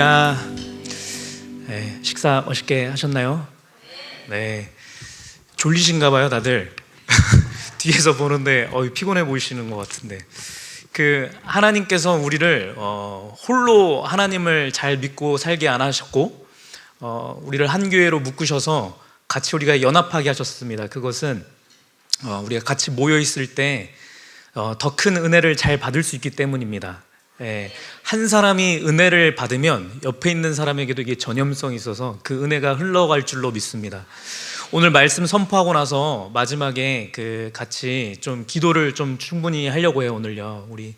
네, 식사 맛있게 하셨나요? 네, 졸리신가 봐요 다들. 뒤에서 보는데 피곤해 보이시는 것 같은데, 하나님께서 우리를 홀로 하나님을 잘 믿고 살게 안 하셨고, 우리를 한 교회로 묶으셔서 같이 우리가 연합하게 하셨습니다. 그것은 우리가 같이 모여 있을 때 더 큰 은혜를 잘 받을 수 있기 때문입니다. 한 사람이 은혜를 받으면 옆에 있는 사람에게도 이게 전염성이 있어서 그 은혜가 흘러갈 줄로 믿습니다. 오늘 말씀 선포하고 나서 마지막에 같이 좀 기도를 좀 충분히 하려고 해요. 오늘요, 우리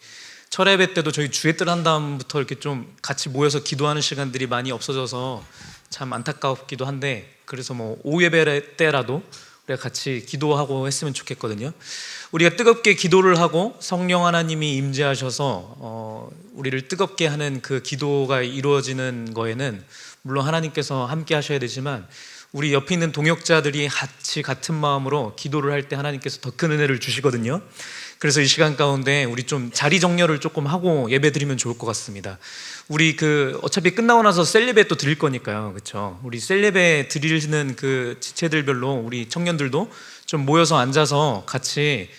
첫 예배 때도 저희 주예들 한 다음부터 이렇게 좀 같이 모여서 기도하는 시간들이 많이 없어져서 참 안타깝기도 한데, 그래서 오후 예배 때라도 우리가 같이 기도하고 했으면 좋겠거든요. 우리가 뜨겁게 기도를 하고 성령 하나님이 임재하셔서 우리를 뜨겁게 하는 그 기도가 이루어지는 거에는 물론 하나님께서 함께 하셔야 되지만, 우리 옆에 있는 동역자들이 같은 마음으로 기도를 할 때 하나님께서 더 큰 은혜를 주시거든요. 그래서 이 시간 가운데 우리 좀 자리 정렬을 조금 하고 예배 드리면 좋을 것 같습니다. 우리 어차피 끝나고 나서 셀예배 또 드릴 거니까요, 그렇죠? 우리 셀예배 드리는 그 지체들별로 우리 청년들도 좀 모여서 앉아서 같이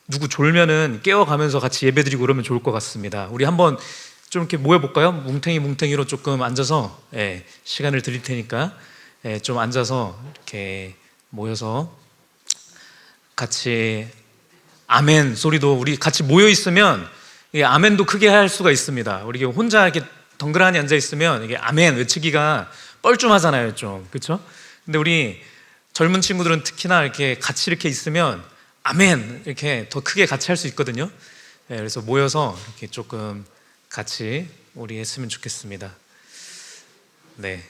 누구 졸면은 깨워가면서 같이 예배 드리고 그러면 좋을 것 같습니다. 우리 한번 좀 이렇게 모여볼까요? 뭉탱이로 조금 앉아서 시간을 드릴 테니까 좀 앉아서 이렇게 모여서 같이 아멘 소리도, 우리 같이 모여 있으면 아멘도 크게 할 수가 있습니다. 우리 혼자 이렇게 덩그러니 앉아 있으면 이게 아멘 외치기가 뻘쭘하잖아요, 좀, 그렇죠? 근데 우리 젊은 친구들은 특히나 이렇게 같이 이렇게 있으면 아멘 이렇게 더 크게 같이 할 수 있거든요. 그래서 모여서 이렇게 조금 같이 우리 했으면 좋겠습니다. 네,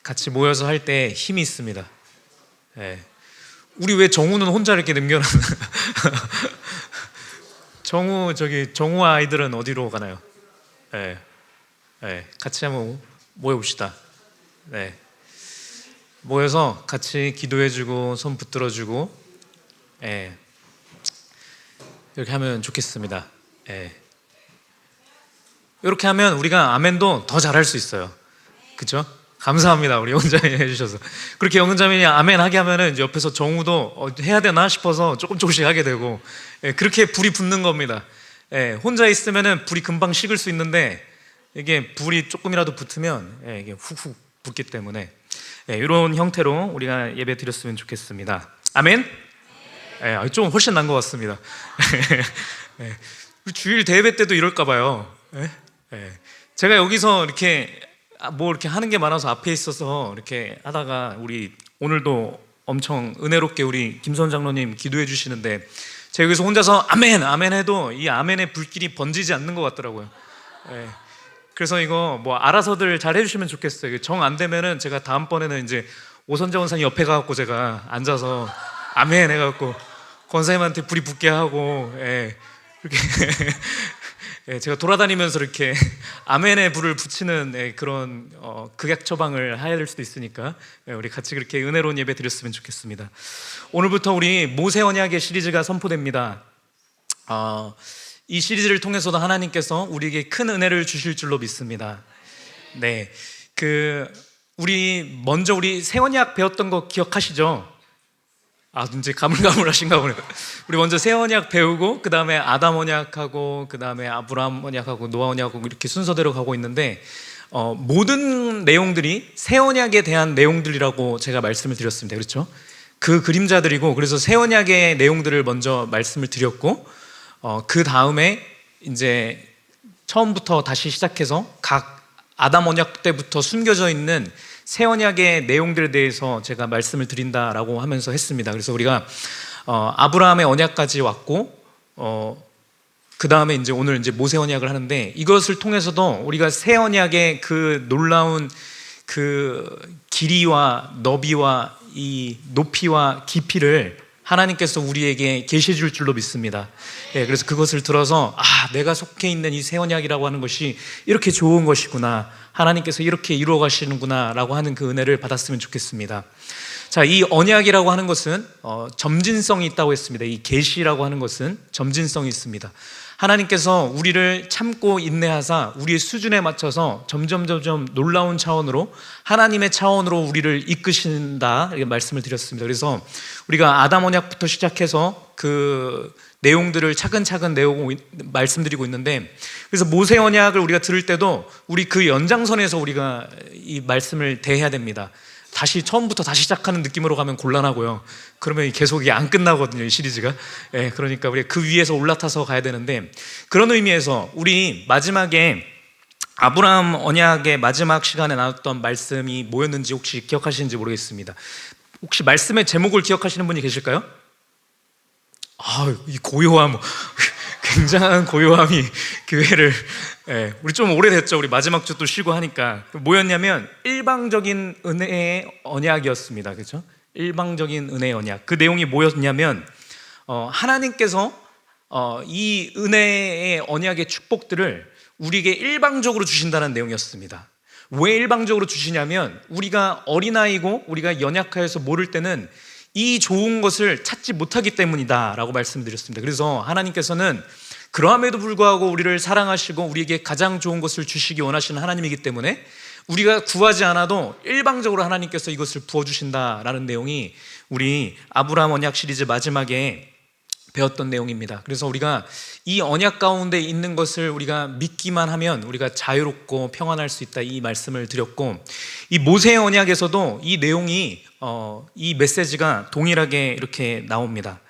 같이 모여서 할 때 힘이 있습니다. 우리 왜 정우는 혼자 이렇게 남겨놨나? 정우 아이들은 어디로 가나요? 같이 한번 모여봅시다. 모여서 같이 기도해주고 손 붙들어주고 이렇게 하면 좋겠습니다. 이렇게 하면 우리가 아멘도 더 잘할 수 있어요. 그렇죠? 감사합니다. 우리 영자매님 해주셔서. 그렇게 영자매님이 아멘 하게 하면은 이제 옆에서 정우도 해야 되나 싶어서 조금씩 하게 되고, 그렇게 불이 붙는 겁니다. 혼자 있으면은 불이 금방 식을 수 있는데, 이게 불이 조금이라도 붙으면 이게 훅훅 붙기 때문에 이런 형태로 우리가 예배 드렸으면 좋겠습니다. 아멘. 좀 훨씬 난 것 같습니다. 주일 대예배 때도 이럴까 봐요. 제가 여기서 이렇게 이렇게 하는 게 많아서 앞에 있어서 이렇게 하다가, 우리 오늘도 엄청 은혜롭게 우리 김선 장로님 기도해 주시는데, 제가 여기서 혼자서 아멘 아멘 해도 이 아멘의 불길이 번지지 않는 것 같더라고요. 그래서 이거 알아서들 잘 해주시면 좋겠어요. 정 안 되면은 제가 다음번에는 이제 오선재 원사님 옆에 가갖고 제가 앉아서 아멘 해갖고 권사님한테 불이 붙게 하고, 이렇게 제가 돌아다니면서 이렇게 아멘의 불을 붙이는 그런 극약 처방을 해야 될 수도 있으니까 우리 같이 그렇게 은혜로운 예배 드렸으면 좋겠습니다. 오늘부터 우리 모세 언약의 시리즈가 선포됩니다. 이 시리즈를 통해서도 하나님께서 우리에게 큰 은혜를 주실 줄로 믿습니다. 우리 먼저 우리 새 언약 배웠던 거 기억하시죠? 이제 가물가물하신가 보네요. 우리 먼저 새 언약 배우고, 그 다음에 아담 언약하고, 그 다음에 아브라함 언약하고, 노아 언약하고, 이렇게 순서대로 가고 있는데, 모든 내용들이 새 언약에 대한 내용들이라고 제가 말씀을 드렸습니다. 그렇죠? 그 그림자들이고, 그래서 새 언약의 내용들을 먼저 말씀을 드렸고, 그 다음에 이제 처음부터 다시 시작해서 각 아담 언약 때부터 숨겨져 있는 새 언약의 내용들에 대해서 제가 말씀을 드린다라고 하면서 했습니다. 그래서 우리가 아브라함의 언약까지 왔고, 그 다음에 이제 오늘 이제 모세 언약을 하는데, 이것을 통해서도 우리가 새 언약의 그 놀라운 그 길이와 너비와 이 높이와 깊이를 하나님께서 우리에게 계시해 줄 줄로 믿습니다. 그래서 그것을 들어서 내가 속해 있는 이 새 언약이라고 하는 것이 이렇게 좋은 것이구나, 하나님께서 이렇게 이루어 가시는구나 라고 하는 그 은혜를 받았으면 좋겠습니다. 자, 이 언약이라고 하는 것은 점진성이 있다고 했습니다. 이 계시라고 하는 것은 점진성이 있습니다. 하나님께서 우리를 참고 인내하사 우리의 수준에 맞춰서 점점 놀라운 차원으로, 하나님의 차원으로 우리를 이끄신다, 이렇게 말씀을 드렸습니다. 그래서 우리가 아담 언약부터 시작해서 그 내용들을 차근차근 말씀드리고 있는데, 그래서 모세 언약을 우리가 들을 때도 우리 그 연장선에서 우리가 이 말씀을 대해야 됩니다. 다시 처음부터 다시 시작하는 느낌으로 가면 곤란하고요. 그러면 계속 이게 안 끝나거든요, 이 시리즈가. 그러니까 우리 그 위에서 올라타서 가야 되는데, 그런 의미에서 우리 마지막에 아브라함 언약의 마지막 시간에 나눴던 말씀이 뭐였는지 혹시 기억하시는지 모르겠습니다. 혹시 말씀의 제목을 기억하시는 분이 계실까요? 이 고요함, 굉장한 고요함이 교회를, 우리 좀 오래됐죠. 우리 마지막 주 또 쉬고 하니까. 뭐였냐면 일방적인 은혜의 언약이었습니다. 그렇죠? 일방적인 은혜의 언약. 그 내용이 뭐였냐면 하나님께서 이 은혜의 언약의 축복들을 우리에게 일방적으로 주신다는 내용이었습니다. 왜 일방적으로 주시냐면, 우리가 어린아이고 우리가 연약하여서 모를 때는 이 좋은 것을 찾지 못하기 때문이다 라고 말씀드렸습니다. 그래서 하나님께서는 그러함에도 불구하고 우리를 사랑하시고 우리에게 가장 좋은 것을 주시기 원하시는 하나님이기 때문에 우리가 구하지 않아도 일방적으로 하나님께서 이것을 부어주신다라는 내용이 우리 아브라함 언약 시리즈 마지막에 배웠던 내용입니다. 그래서 우리가 이 언약 가운데 있는 것을 우리가 믿기만 하면 우리가 자유롭고 평안할 수 있다, 이 말씀을 드렸고, 이 모세 언약에서도 이 내용이 이 메시지가 동일하게 이렇게 나옵니다.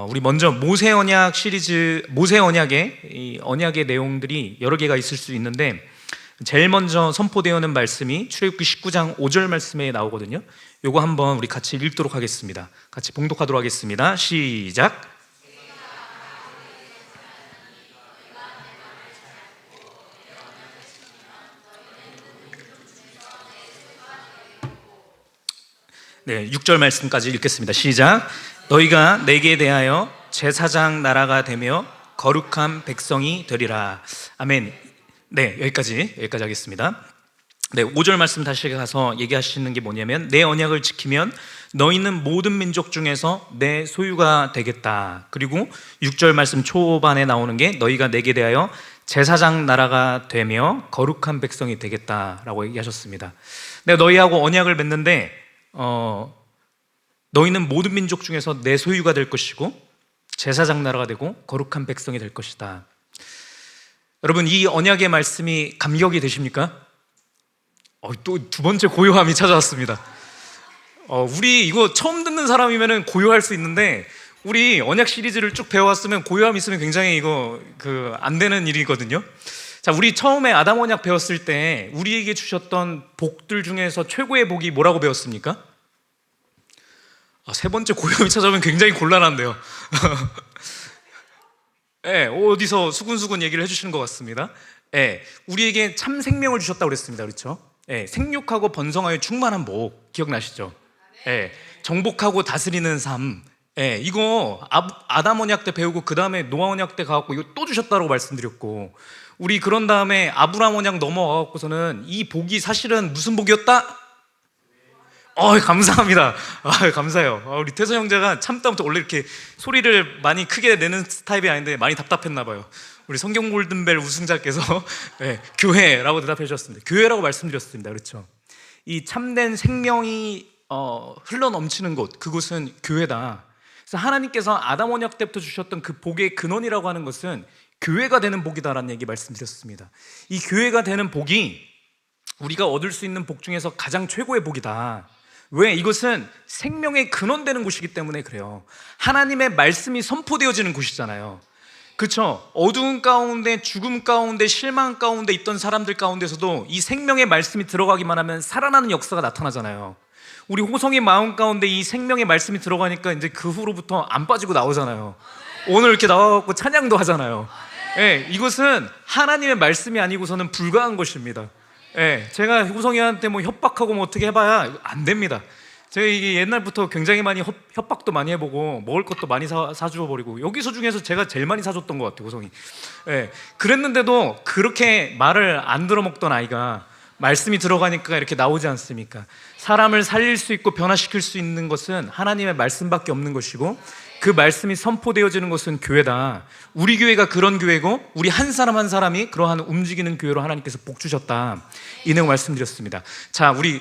우리 먼저 모세 언약 시리즈, 모세 언약의 이 언약의 내용들이 여러 개가 있을 수 있는데, 제일 먼저 선포되어 오는 말씀이 출애굽기 19장 5절 말씀에 나오거든요. 요거 한번 우리 같이 읽도록 하겠습니다. 같이 봉독하도록 하겠습니다. 시작. 네, 6절 말씀까지 읽겠습니다. 시작. 너희가 내게 대하여 제사장 나라가 되며 거룩한 백성이 되리라. 아멘. 네, 여기까지 하겠습니다. 네, 5절 말씀 다시 가서 얘기하시는 게 뭐냐면, 내 언약을 지키면 너희는 모든 민족 중에서 내 소유가 되겠다. 그리고 6절 말씀 초반에 나오는 게, 너희가 내게 대하여 제사장 나라가 되며 거룩한 백성이 되겠다라고 얘기하셨습니다. 내가 너희하고 언약을 맺는데 너희는 모든 민족 중에서 내 소유가 될 것이고 제사장 나라가 되고 거룩한 백성이 될 것이다. 여러분, 이 언약의 말씀이 감격이 되십니까? 또 두 번째 고요함이 찾아왔습니다. 우리 이거 처음 듣는 사람이면 고요할 수 있는데, 우리 언약 시리즈를 쭉 배워왔으면 고요함 있으면 굉장히 이거 안 되는 일이거든요. 자, 우리 처음에 아담 언약 배웠을 때 우리에게 주셨던 복들 중에서 최고의 복이 뭐라고 배웠습니까? 세 번째 고요함이 찾아오면 굉장히 곤란한데요. 네, 어디서 수근수근 얘기를 해주시는 것 같습니다. 네, 우리에게 참 생명을 주셨다고 그랬습니다. 그렇죠? 네, 생육하고 번성하여 충만한 복, 기억나시죠? 네, 정복하고 다스리는 삶. 네, 이거 아담 언약 때 배우고 그 다음에 노아 언약 때 가갖고 이거 또 주셨다고 말씀드렸고, 우리 그런 다음에 아브라함 언약 넘어가갖고서는 이 복이 사실은 무슨 복이었다? 감사합니다. 감사해요. 우리 태서 형제가 참다부터 원래 이렇게 소리를 많이 크게 내는 타입이 아닌데 많이 답답했나 봐요. 우리 성경 골든벨 우승자께서 네, 교회라고 대답해 주셨습니다. 교회라고 말씀드렸습니다. 그렇죠? 이 참된 생명이 흘러 넘치는 곳, 그곳은 교회다. 그래서 하나님께서 아담 언약 때부터 주셨던 그 복의 근원이라고 하는 것은 교회가 되는 복이다라는 얘기 말씀드렸습니다. 이 교회가 되는 복이 우리가 얻을 수 있는 복 중에서 가장 최고의 복이다. 왜? 이것은 생명의 근원되는 곳이기 때문에 그래요. 하나님의 말씀이 선포되어지는 곳이잖아요. 그렇죠? 어두운 가운데, 죽음 가운데, 실망 가운데 있던 사람들 가운데서도 이 생명의 말씀이 들어가기만 하면 살아나는 역사가 나타나잖아요. 우리 호성의 마음 가운데 이 생명의 말씀이 들어가니까 이제 그 후로부터 안 빠지고 나오잖아요. 오늘 이렇게 나와갖고 찬양도 하잖아요. 네, 이것은 하나님의 말씀이 아니고서는 불가한 것입니다. 네, 제가 호성이한테 뭐 협박하고 뭐 어떻게 해봐야 안 됩니다. 제가 이게 옛날부터 굉장히 많이 협박도 많이 해보고 먹을 것도 많이 사주어버리고, 여기서 중에서 제가 제일 많이 사줬던 것 같아요, 호성이. 네, 그랬는데도 그렇게 말을 안 들어먹던 아이가 말씀이 들어가니까 이렇게 나오지 않습니까? 사람을 살릴 수 있고 변화시킬 수 있는 것은 하나님의 말씀밖에 없는 것이고, 그 말씀이 선포되어지는 것은 교회다. 우리 교회가 그런 교회고 우리 한 사람 한 사람이 그러한 움직이는 교회로 하나님께서 복 주셨다. 이 내용 말씀드렸습니다. 자, 우리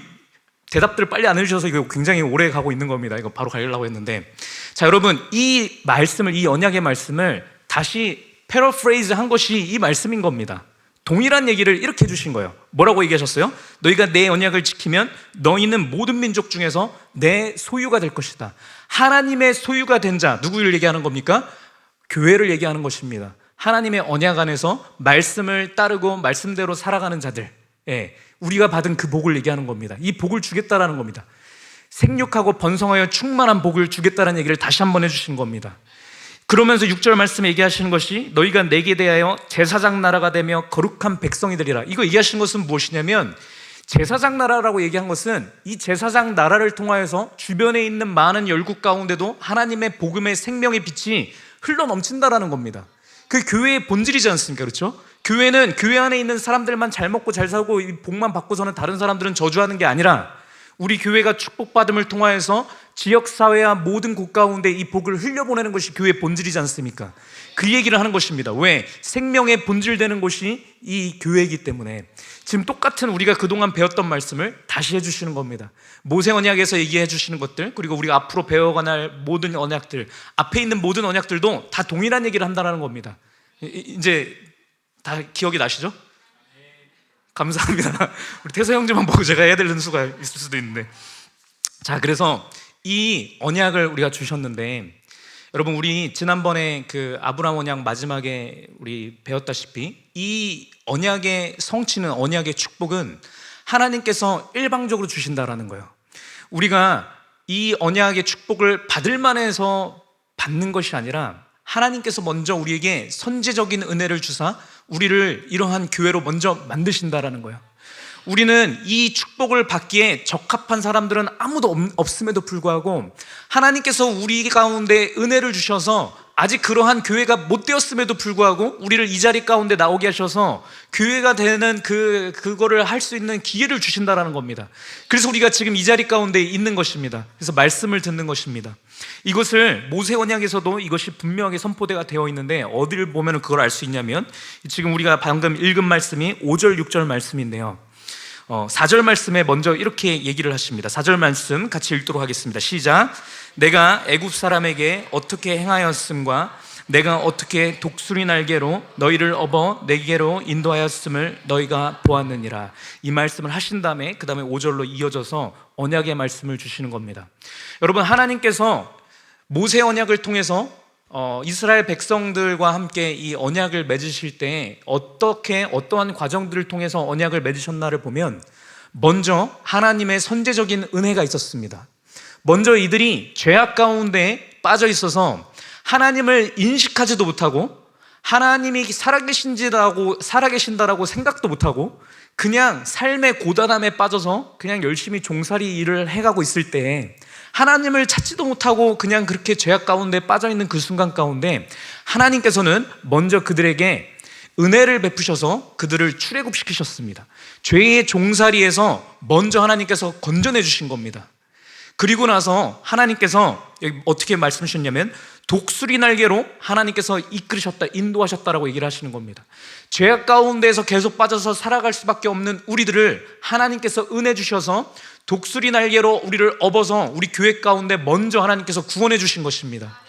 대답들을 빨리 안 해주셔서 이거 굉장히 오래 가고 있는 겁니다. 이거 바로 가려고 했는데, 자, 여러분, 이 말씀을, 이 언약의 말씀을 다시 패러프레이즈 한 것이 이 말씀인 겁니다. 동일한 얘기를 이렇게 해주신 거예요. 뭐라고 얘기하셨어요? 너희가 내 언약을 지키면 너희는 모든 민족 중에서 내 소유가 될 것이다. 하나님의 소유가 된 자, 누구를 얘기하는 겁니까? 교회를 얘기하는 것입니다. 하나님의 언약 안에서 말씀을 따르고 말씀대로 살아가는 자들, 우리가 받은 그 복을 얘기하는 겁니다. 이 복을 주겠다라는 겁니다. 생육하고 번성하여 충만한 복을 주겠다는 얘기를 다시 한번 해주신 겁니다. 그러면서 6절 말씀에 얘기하시는 것이 너희가 내게 대하여 제사장 나라가 되며 거룩한 백성이 되리라. 이거 얘기하시는 것은 무엇이냐면, 제사장 나라라고 얘기한 것은 이 제사장 나라를 통하여서 주변에 있는 많은 열국 가운데도 하나님의 복음의 생명의 빛이 흘러 넘친다라는 겁니다. 그 교회의 본질이지 않습니까? 그렇죠? 교회는 교회 안에 있는 사람들만 잘 먹고 잘 살고 이 복만 받고서는 다른 사람들은 저주하는 게 아니라, 우리 교회가 축복받음을 통하여서 지역사회와 모든 곳 가운데 이 복을 흘려보내는 것이 교회의 본질이지 않습니까? 그 얘기를 하는 것입니다. 왜? 생명의 본질되는 곳이 이 교회이기 때문에. 지금 똑같은 우리가 그동안 배웠던 말씀을 다시 해주시는 겁니다. 모세 언약에서 얘기해 주시는 것들, 그리고 우리가 앞으로 배워갈 모든 언약들, 앞에 있는 모든 언약들도 다 동일한 얘기를 한다는 겁니다. 이제 다 기억이 나시죠? 감사합니다. 우리 태서 형제만 보고 제가 해야 되는 수가 있을 수도 있는데, 자, 그래서 이 언약을 우리가 주셨는데, 여러분, 우리 지난번에 그 아브라함 언약 마지막에 우리 배웠다시피 이 언약의 성취는, 언약의 축복은 하나님께서 일방적으로 주신다라는 거예요. 우리가 이 언약의 축복을 받을 만해서 받는 것이 아니라 하나님께서 먼저 우리에게 선제적인 은혜를 주사 우리를 이러한 교회로 먼저 만드신다라는 거예요. 우리는 이 축복을 받기에 적합한 사람들은 아무도 없음에도 불구하고 하나님께서 우리 가운데 은혜를 주셔서 아직 그러한 교회가 못 되었음에도 불구하고 우리를 이 자리 가운데 나오게 하셔서 교회가 되는 그거를 할 수 있는 기회를 주신다라는 겁니다. 그래서 우리가 지금 이 자리 가운데 있는 것입니다. 그래서 말씀을 듣는 것입니다. 이것을 모세 언약에서도 이것이 분명하게 선포되어 되어 있는데, 어디를 보면 그걸 알 수 있냐면, 지금 우리가 방금 읽은 말씀이 5절 6절 말씀인데요, 4절 말씀에 먼저 이렇게 얘기를 하십니다. 4절 말씀 같이 읽도록 하겠습니다. 시작. 내가 애굽 사람에게 어떻게 행하였음과 내가 어떻게 독수리 날개로 너희를 업어 내게로 인도하였음을 너희가 보았느니라. 이 말씀을 하신 다음에 그 다음에 5절로 이어져서 언약의 말씀을 주시는 겁니다. 여러분, 하나님께서 모세 언약을 통해서 이스라엘 백성들과 함께 이 언약을 맺으실 때 어떠한 과정들을 통해서 언약을 맺으셨나를 보면, 먼저 하나님의 선제적인 은혜가 있었습니다. 먼저 이들이 죄악 가운데 빠져 있어서 하나님을 인식하지도 못하고 하나님이 살아계신다라고 생각도 못하고 그냥 삶의 고단함에 빠져서 그냥 열심히 종살이 일을 해가고 있을 때, 하나님을 찾지도 못하고 그냥 그렇게 죄악 가운데 빠져있는 그 순간 가운데 하나님께서는 먼저 그들에게 은혜를 베푸셔서 그들을 출애굽시키셨습니다. 죄의 종살이에서 먼저 하나님께서 건져내 주신 겁니다. 그리고 나서 하나님께서 어떻게 말씀하셨냐면, 독수리 날개로 하나님께서 이끌으셨다, 인도하셨다라고 얘기를 하시는 겁니다. 죄악 가운데에서 계속 빠져서 살아갈 수밖에 없는 우리들을 하나님께서 은혜 주셔서 독수리 날개로 우리를 업어서 우리 교회 가운데 먼저 하나님께서 구원해 주신 것입니다.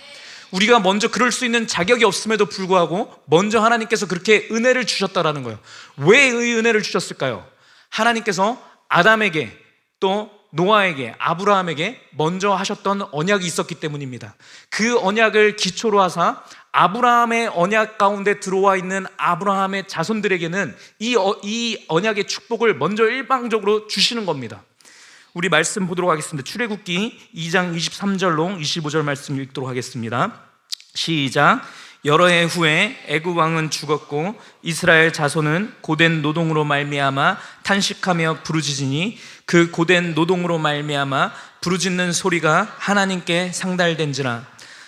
우리가 먼저 그럴 수 있는 자격이 없음에도 불구하고 먼저 하나님께서 그렇게 은혜를 주셨다라는 거예요. 왜 이 은혜를 주셨을까요? 하나님께서 아담에게 또 노아에게, 아브라함에게 먼저 하셨던 언약이 있었기 때문입니다. 그 언약을 기초로 하사 아브라함의 언약 가운데 들어와 있는 아브라함의 자손들에게는 이 언약의 축복을 먼저 일방적으로 주시는 겁니다. 우리 말씀 보도록 하겠습니다. 출애굽기 2장 23절로 25절 말씀 읽도록 하겠습니다. 시작. 여러 해 후에 애굽 왕은 죽었고 이스라엘 자손은 고된 노동으로 말미암아 탄식하며 부르짖으니 그 고된 노동으로 말미암아 부르짖는 소리가 하나님께 상달된지라.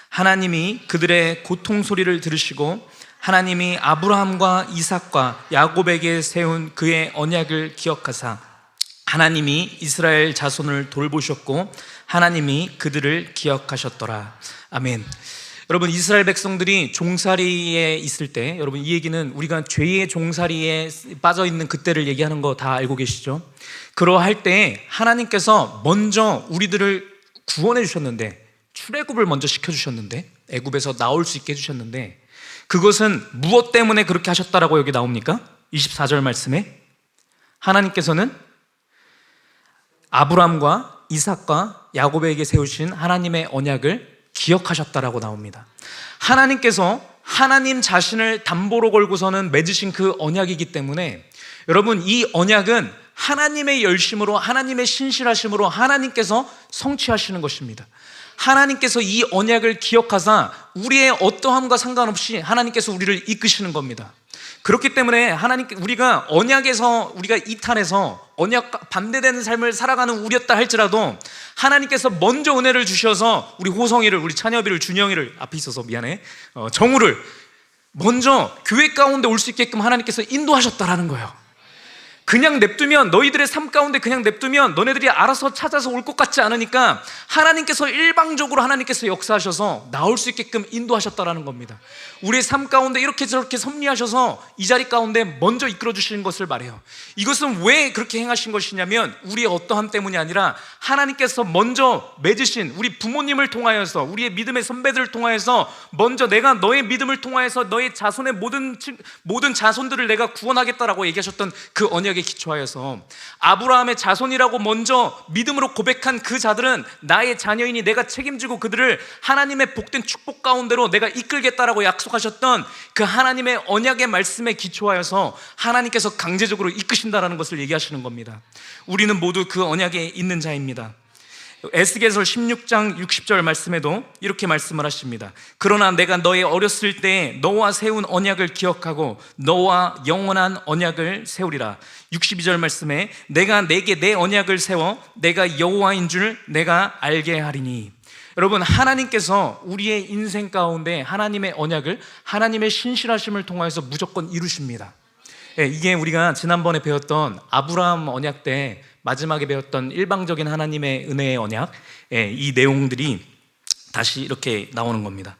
하나님이 그들의 고통 소리를 들으시고 하나님이 아브라함과 이삭과 야곱에게 세운 그의 언약을 기억하사 하나님이 이스라엘 자손을 돌보셨고 하나님이 그들을 기억하셨더라. 아멘. 여러분, 이스라엘 백성들이 종살이에 있을 때, 여러분 이 얘기는 우리가 죄의 종살이에 빠져 있는 그때를 얘기하는 거 다 알고 계시죠? 그러할 때 하나님께서 먼저 우리들을 구원해 주셨는데, 출애굽을 먼저 시켜주셨는데, 애굽에서 나올 수 있게 해주셨는데, 그것은 무엇 때문에 그렇게 하셨다라고 여기 나옵니까? 24절 말씀에 하나님께서는 아브람과 이삭과 야곱에게 세우신 하나님의 언약을 기억하셨다라고 나옵니다. 하나님께서 하나님 자신을 담보로 걸고서는 맺으신 그 언약이기 때문에, 여러분 이 언약은 하나님의 열심으로, 하나님의 신실하심으로 하나님께서 성취하시는 것입니다. 하나님께서 이 언약을 기억하사 우리의 어떠함과 상관없이 하나님께서 우리를 이끄시는 겁니다. 그렇기 때문에 우리가 언약에서, 우리가 이탈해서 언약과 반대되는 삶을 살아가는 우리였다 할지라도 하나님께서 먼저 은혜를 주셔서 우리 호성이를, 우리 찬여비를, 준영이를, 앞에 있어서 미안해, 정우를 먼저 교회 가운데 올 수 있게끔 하나님께서 인도하셨다라는 거예요. 그냥 냅두면, 너희들의 삶 가운데 그냥 냅두면 너네들이 알아서 찾아서 올 것 같지 않으니까 하나님께서 일방적으로 하나님께서 역사하셔서 나올 수 있게끔 인도하셨다라는 겁니다. 우리의 삶 가운데 이렇게 저렇게 섭리하셔서 이 자리 가운데 먼저 이끌어 주시는 것을 말해요. 이것은 왜 그렇게 행하신 것이냐면 우리의 어떠함 때문이 아니라 하나님께서 먼저 맺으신, 우리 부모님을 통하여서, 우리의 믿음의 선배들을 통하여서 먼저 내가 너의 믿음을 통하여서 너의 자손의 모든 자손들을 내가 구원하겠다라고 얘기하셨던 그 언약에 기초하여서 아브라함의 자손이라고 먼저 믿음으로 고백한 그 자들은 나의 자녀이니 내가 책임지고 그들을 하나님의 복된 축복 가운데로 내가 이끌겠다라고 약속하셨던 그 하나님의 언약의 말씀에 기초하여서 하나님께서 강제적으로 이끄신다라는 것을 얘기하시는 겁니다. 우리는 모두 그 언약에 있는 자입니다. 에스겔서 16장 60절 말씀에도 이렇게 말씀을 하십니다. 그러나 내가 너의 어렸을 때 너와 세운 언약을 기억하고 너와 영원한 언약을 세우리라. 62절 말씀에 내가 내게 내 언약을 세워 내가 여호와인 줄 내가 알게 하리니. 여러분, 하나님께서 우리의 인생 가운데 하나님의 언약을, 하나님의 신실하심을 통하여서 무조건 이루십니다. 이게 우리가 지난번에 배웠던 아브라함 언약 때 마지막에 배웠던 일방적인 하나님의 은혜의 언약, 이 내용들이 다시 이렇게 나오는 겁니다.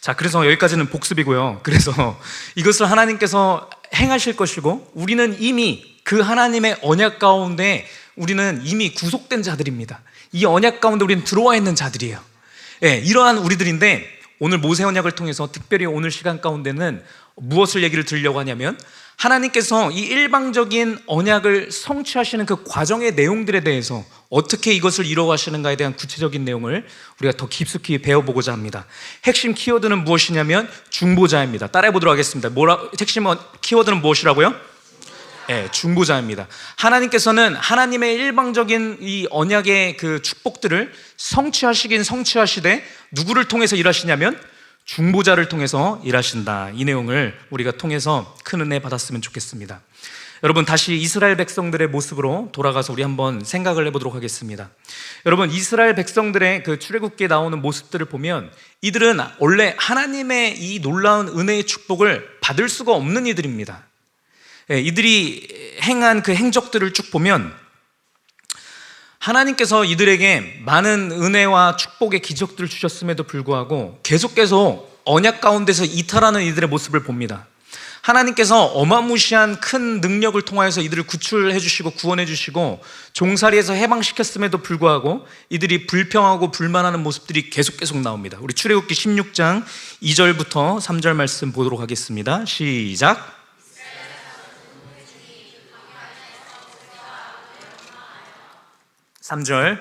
자, 그래서 여기까지는 복습이고요. 그래서 이것을 하나님께서 행하실 것이고 우리는 이미 그 하나님의 언약 가운데 우리는 이미 구속된 자들입니다. 이 언약 가운데 우리는 들어와 있는 자들이에요. 이러한 우리들인데 오늘 모세 언약을 통해서 특별히 오늘 시간 가운데는 무엇을 얘기를 드리려고 하냐면 하나님께서 이 일방적인 언약을 성취하시는 그 과정의 내용들에 대해서 어떻게 이것을 이루어가시는가에 대한 구체적인 내용을 우리가 더 깊숙이 배워보고자 합니다. 핵심 키워드는 무엇이냐면 중보자입니다. 따라해보도록 하겠습니다. 핵심 키워드는 무엇이라고요? 중보자입니다. 하나님께서는 하나님의 일방적인 이 언약의 그 축복들을 성취하시긴 성취하시되 누구를 통해서 일하시냐면 중보자를 통해서 일하신다. 이 내용을 우리가 통해서 큰 은혜 받았으면 좋겠습니다. 여러분, 다시 이스라엘 백성들의 모습으로 돌아가서 우리 한번 생각을 해보도록 하겠습니다. 여러분, 이스라엘 백성들의 그 출애굽기에 나오는 모습들을 보면 이들은 원래 하나님의 이 놀라운 은혜의 축복을 받을 수가 없는 이들입니다. 이들이 행한 그 행적들을 쭉 보면 하나님께서 이들에게 많은 은혜와 축복의 기적들을 주셨음에도 불구하고 계속 언약 가운데서 이탈하는 이들의 모습을 봅니다. 하나님께서 어마무시한 큰 능력을 통하여서 이들을 구출해 주시고 구원해 주시고 종살이에서 해방시켰음에도 불구하고 이들이 불평하고 불만하는 모습들이 계속 나옵니다. 우리 출애굽기 16장 2절부터 3절 말씀 보도록 하겠습니다. 시작. 3절.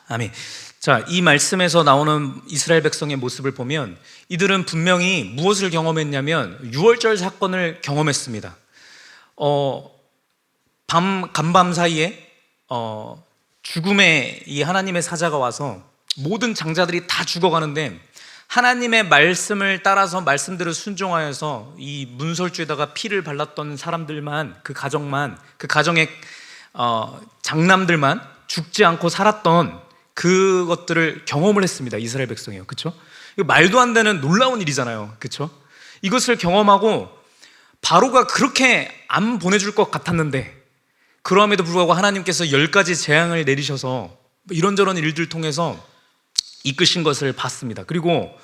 아멘. 자, 이 말씀에서 나오는 이스라엘 백성의 모습을 보면 이들은 분명히 무엇을 경험했냐면 유월절 사건을 경험했습니다. 간밤 사이에 죽음의 이 하나님의 사자가 와서 모든 장자들이 다 죽어가는데 하나님의 말씀을 따라서 말씀대로 순종하여서 이 문설주에다가 피를 발랐던 사람들만, 그 가정의 장남들만 죽지 않고 살았던 그것들을 경험을 했습니다. 이스라엘 백성이요. 그렇죠? 이거 말도 안 되는 놀라운 일이잖아요. 그렇죠? 이것을 경험하고 바로가 그렇게 안 보내줄 것 같았는데 그럼에도 불구하고 하나님께서 10가지 재앙을 내리셔서 이런저런 일들 통해서 이끄신 것을 봤습니다. 그리고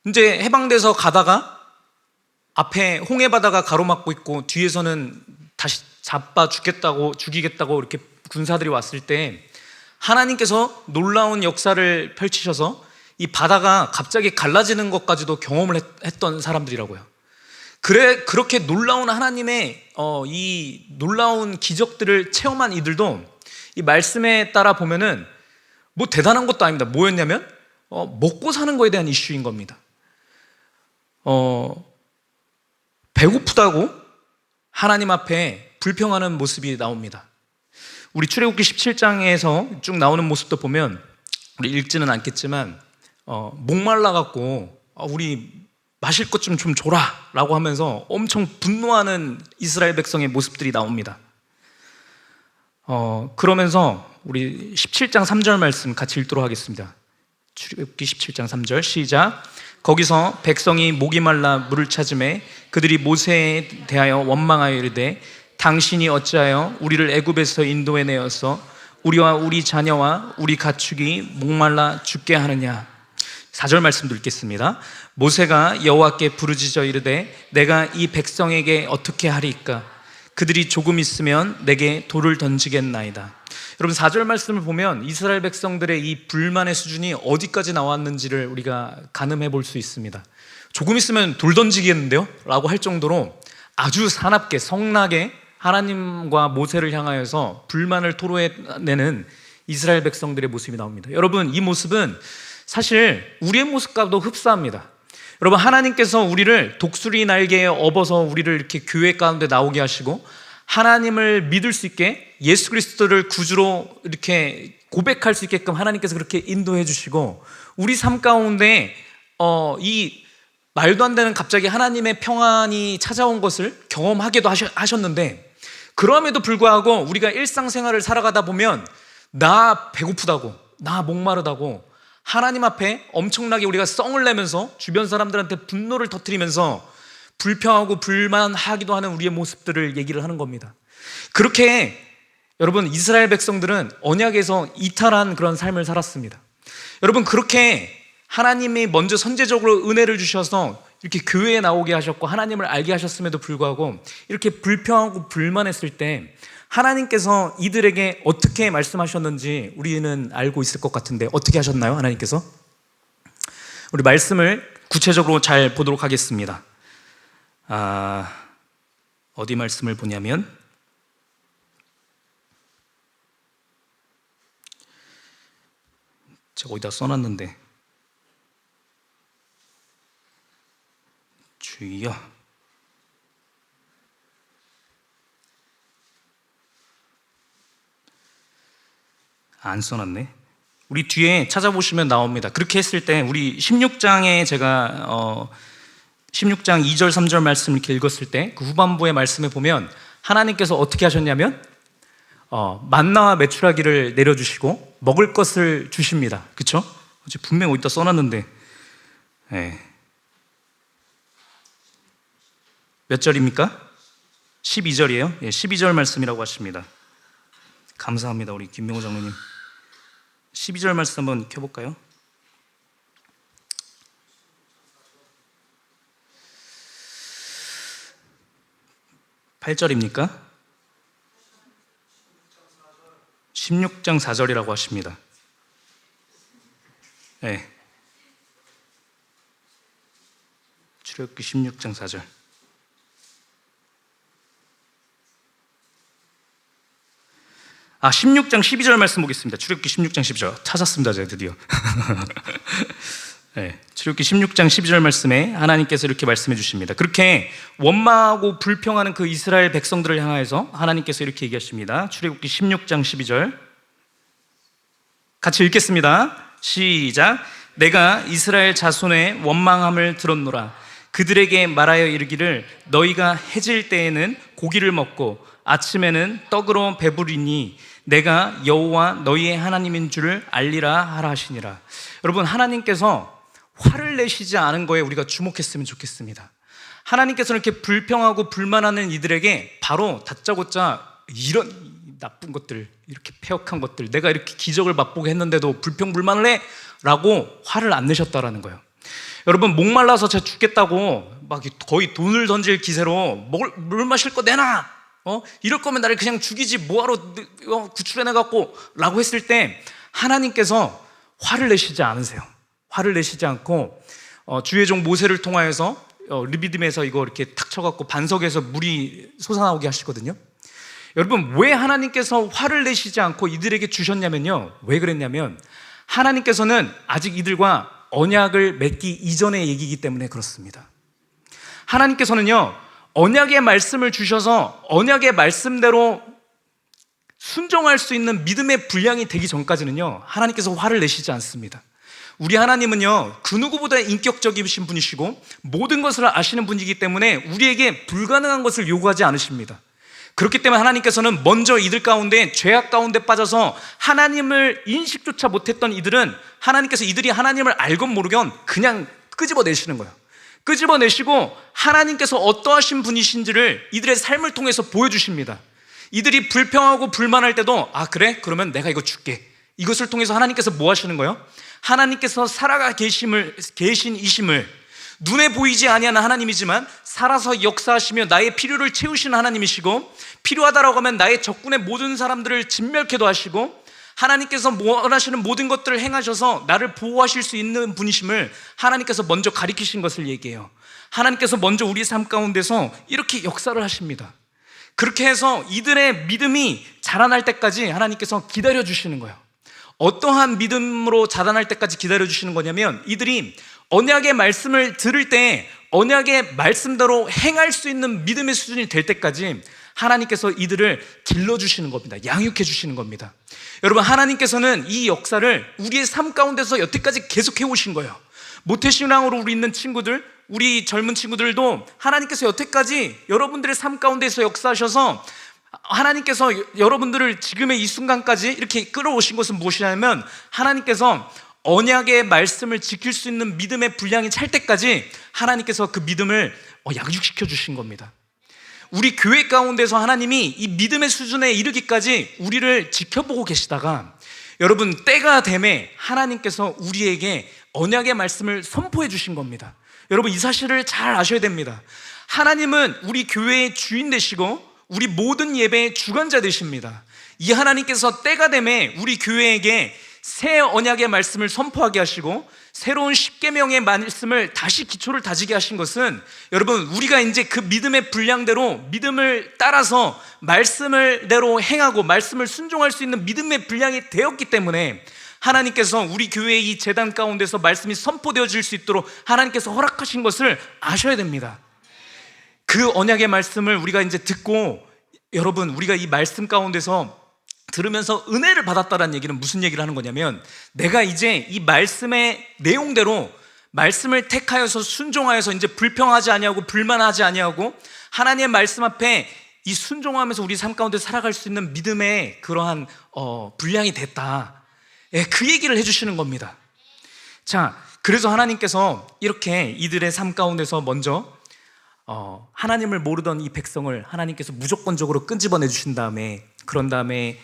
이제 해방돼서 가다가 앞에 홍해바다가 가로막고 있고 뒤에서는 다시 죽이겠다고 이렇게 군사들이 왔을 때 하나님께서 놀라운 역사를 펼치셔서 이 바다가 갑자기 갈라지는 것까지도 경험을 했던 사람들이라고요. 그렇게 놀라운 하나님의 이 놀라운 기적들을 체험한 이들도 이 말씀에 따라 보면은 뭐 대단한 것도 아닙니다. 뭐였냐면 먹고 사는 거에 대한 이슈인 겁니다. 배고프다고 하나님 앞에 불평하는 모습이 나옵니다. 우리 출애굽기 17장에서 쭉 나오는 모습도 보면 우리 읽지는 않겠지만 목말라 갖고 우리 마실 것 좀 줘라 라고 하면서 엄청 분노하는 이스라엘 백성의 모습들이 나옵니다. 그러면서 우리 17장 3절 말씀 같이 읽도록 하겠습니다. 출애굽기 17장 3절 시작. 거기서 백성이 목이 말라 물을 찾음에 그들이 모세에 대하여 원망하여 이르되 당신이 어찌하여 우리를 애굽에서 인도해 내어서 우리와 우리 자녀와 우리 가축이 목말라 죽게 하느냐. 4절 말씀도 읽겠습니다. 모세가 여호와께 부르짖어 이르되 내가 이 백성에게 어떻게 하리이까? 그들이 조금 있으면 내게 돌을 던지겠나이다. 여러분 4절 말씀을 보면 이스라엘 백성들의 이 불만의 수준이 어디까지 나왔는지를 우리가 가늠해 볼 수 있습니다. 조금 있으면 돌 던지겠는데요? 라고 할 정도로 아주 사납게 성나게 하나님과 모세를 향하여서 불만을 토로해내는 이스라엘 백성들의 모습이 나옵니다. 여러분 이 모습은 사실 우리의 모습과도 흡사합니다. 여러분 하나님께서 우리를 독수리 날개에 업어서 우리를 이렇게 교회 가운데 나오게 하시고 하나님을 믿을 수 있게 예수 그리스도를 구주로 이렇게 고백할 수 있게끔 하나님께서 그렇게 인도해 주시고 우리 삶 가운데 이 말도 안 되는 갑자기 하나님의 평안이 찾아온 것을 경험하기도 하셨는데 그럼에도 불구하고 우리가 일상생활을 살아가다 보면 나 배고프다고 나 목마르다고 하나님 앞에 엄청나게 우리가 썽을 내면서 주변 사람들한테 분노를 터뜨리면서 불평하고 불만하기도 하는 우리의 모습들을 얘기를 하는 겁니다. 그렇게 여러분 이스라엘 백성들은 언약에서 이탈한 그런 삶을 살았습니다. 여러분 그렇게 하나님이 먼저 선제적으로 은혜를 주셔서 이렇게 교회에 나오게 하셨고 하나님을 알게 하셨음에도 불구하고 이렇게 불평하고 불만했을 때 하나님께서 이들에게 어떻게 말씀하셨는지 우리는 알고 있을 것 같은데 어떻게 하셨나요? 하나님께서? 우리 말씀을 구체적으로 잘 보도록 하겠습니다. 어디 말씀을 보냐면 제가 어디다 써놨는데 주여 안 써놨네. 우리 뒤에 찾아보시면 나옵니다. 그렇게 했을 때 우리 16장에 제가 16장 2절 3절 말씀을 이렇게 읽었을 때 그 후반부의 말씀에 보면 하나님께서 어떻게 하셨냐면 만나와 메추라기를 내려주시고 먹을 것을 주십니다. 그렇죠? 분명히 어디다 써놨는데 몇 절입니까? 12절이에요. 12절 말씀이라고 하십니다. 감사합니다. 우리 김명호 장로님 12절 말씀 한번 켜볼까요? (8절입니까) 16장 4절이라고 하십니다. 네. 출애굽기 16장 4절. 아, 16장 12절 말씀 보겠습니다. 출애굽기 16장 12절 찾았습니다. 제가 드디어. 네, 출애굽기 16장 12절 말씀에 하나님께서 이렇게 말씀해 주십니다. 그렇게 원망하고 불평하는 그 이스라엘 백성들을 향하여서 하나님께서 이렇게 얘기하십니다. 출애굽기 16장 12절 같이 읽겠습니다. 시작. 내가 이스라엘 자손의 원망함을 들었노라. 그들에게 말하여 이르기를 너희가 해질 때에는 고기를 먹고 아침에는 떡으로 배부리니 내가 여호와 너희의 하나님인 줄을 알리라 하라 하시니라. 여러분, 하나님께서 화를 내시지 않은 거에 우리가 주목했으면 좋겠습니다. 하나님께서는 이렇게 불평하고 불만하는 이들에게 바로 다짜고짜 이런 나쁜 것들, 이렇게 패역한 것들, 내가 이렇게 기적을 맛보게 했는데도 불평불만을 해? 라고 화를 안 내셨다라는 거예요. 여러분, 목말라서 제가 죽겠다고 막 거의 돈을 던질 기세로 물 마실 거 내놔! 이럴 거면 나를 그냥 죽이지 뭐하러 구출해내갖고 라고 했을 때 하나님께서 화를 내시지 않으세요. 화를 내시지 않고 주의 종 모세를 통하여서 르비딤에서 이거 이렇게 탁 쳐갖고 반석에서 물이 솟아나오게 하시거든요. 여러분, 왜 하나님께서 화를 내시지 않고 이들에게 주셨냐면요, 왜 그랬냐면 하나님께서는 아직 이들과 언약을 맺기 이전의 얘기이기 때문에 그렇습니다. 하나님께서는요, 언약의 말씀을 주셔서 언약의 말씀대로 순종할 수 있는 믿음의 분량이 되기 전까지는요, 하나님께서 화를 내시지 않습니다. 우리 하나님은요, 그 누구보다 인격적이신 분이시고 모든 것을 아시는 분이기 때문에 우리에게 불가능한 것을 요구하지 않으십니다. 그렇기 때문에 하나님께서는 먼저 이들 가운데 죄악 가운데 빠져서 하나님을 인식조차 못했던 이들은 하나님께서 이들이 하나님을 알건 모르건 그냥 끄집어내시는 거예요. 끄집어내시고 하나님께서 어떠하신 분이신지를 이들의 삶을 통해서 보여주십니다. 이들이 불평하고 불만할 때도 그래? 그러면 내가 이거 줄게. 이것을 통해서 하나님께서 뭐 하시는 거예요? 하나님께서 살아가 계신 이심을, 눈에 보이지 아니하는 하나님이지만 살아서 역사하시며 나의 필요를 채우시는 하나님이시고, 필요하다라고 하면 나의 적군의 모든 사람들을 진멸케도 하시고, 하나님께서 원하시는 모든 것들을 행하셔서 나를 보호하실 수 있는 분이심을 하나님께서 먼저 가리키신 것을 얘기해요. 하나님께서 먼저 우리 삶 가운데서 이렇게 역사를 하십니다. 그렇게 해서 이들의 믿음이 자라날 때까지 하나님께서 기다려주시는 거예요. 어떠한 믿음으로 자라날 때까지 기다려주시는 거냐면, 이들이 언약의 말씀을 들을 때 언약의 말씀대로 행할 수 있는 믿음의 수준이 될 때까지 하나님께서 이들을 길러주시는 겁니다. 양육해 주시는 겁니다. 여러분, 하나님께서는 이 역사를 우리의 삶 가운데서 여태까지 계속해 오신 거예요. 모태신앙으로 우리 있는 친구들, 우리 젊은 친구들도 하나님께서 여태까지 여러분들의 삶 가운데서 역사하셔서 하나님께서 여러분들을 지금의 이 순간까지 이렇게 끌어오신 것은 무엇이냐면, 하나님께서 언약의 말씀을 지킬 수 있는 믿음의 분량이 찰 때까지 하나님께서 그 믿음을 양육시켜 주신 겁니다. 우리 교회 가운데서 하나님이 이 믿음의 수준에 이르기까지 우리를 지켜보고 계시다가, 여러분, 때가 되매 하나님께서 우리에게 언약의 말씀을 선포해 주신 겁니다. 여러분, 이 사실을 잘 아셔야 됩니다. 하나님은 우리 교회의 주인 되시고 우리 모든 예배의 주관자 되십니다. 이 하나님께서 때가 되매 우리 교회에게 새 언약의 말씀을 선포하게 하시고 새로운 십계명의 말씀을 다시 기초를 다지게 하신 것은, 여러분, 우리가 이제 그 믿음의 분량대로 믿음을 따라서 말씀을대로 행하고 말씀을 순종할 수 있는 믿음의 분량이 되었기 때문에 하나님께서 우리 교회의 이 제단 가운데서 말씀이 선포되어질 수 있도록 하나님께서 허락하신 것을 아셔야 됩니다. 그 언약의 말씀을 우리가 이제 듣고, 여러분, 우리가 이 말씀 가운데서 들으면서 은혜를 받았다는 얘기는 무슨 얘기를 하는 거냐면, 내가 이제 이 말씀의 내용대로 말씀을 택하여서 순종하여서 이제 불평하지 아니하고 불만하지 아니하고 하나님의 말씀 앞에 이 순종하면서 우리 삶 가운데 살아갈 수 있는 믿음의 그러한 분량이 됐다. 그 얘기를 해주시는 겁니다. 자, 그래서 하나님께서 이렇게 이들의 삶 가운데서 먼저 하나님을 모르던 이 백성을 하나님께서 무조건적으로 끄집어내 주신 다음에, 그런 다음에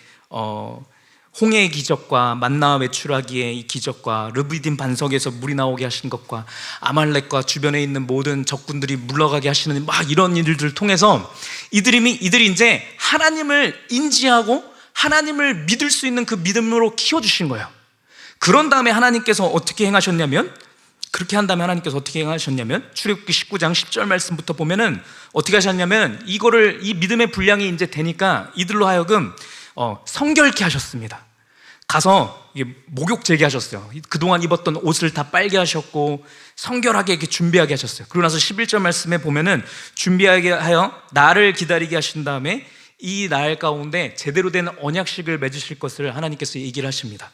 홍해의 기적과 만나와 외출하기의 이 기적과 르비딤 반석에서 물이 나오게 하신 것과 아말렉과 주변에 있는 모든 적군들이 물러가게 하시는 막 이런 일들을 통해서 이들이 이제 하나님을 인지하고 하나님을 믿을 수 있는 그 믿음으로 키워주신 거예요. 그런 다음에 하나님께서 어떻게 행하셨냐면, 그렇게 한 다음에 하나님께서 어떻게 행하셨냐면, 출애굽기 19장 10절 말씀부터 보면은 어떻게 하셨냐면, 이 믿음의 분량이 이제 되니까 이들로 하여금 성결케 하셨습니다. 가서 목욕 제게 하셨어요. 그동안 입었던 옷을 다 빨게 하셨고 성결하게 이렇게 준비하게 하셨어요. 그러고 나서 11절 말씀에 보면은 준비하게 하여 날을 기다리게 하신 다음에 이 날 가운데 제대로 된 언약식을 맺으실 것을 하나님께서 얘기를 하십니다.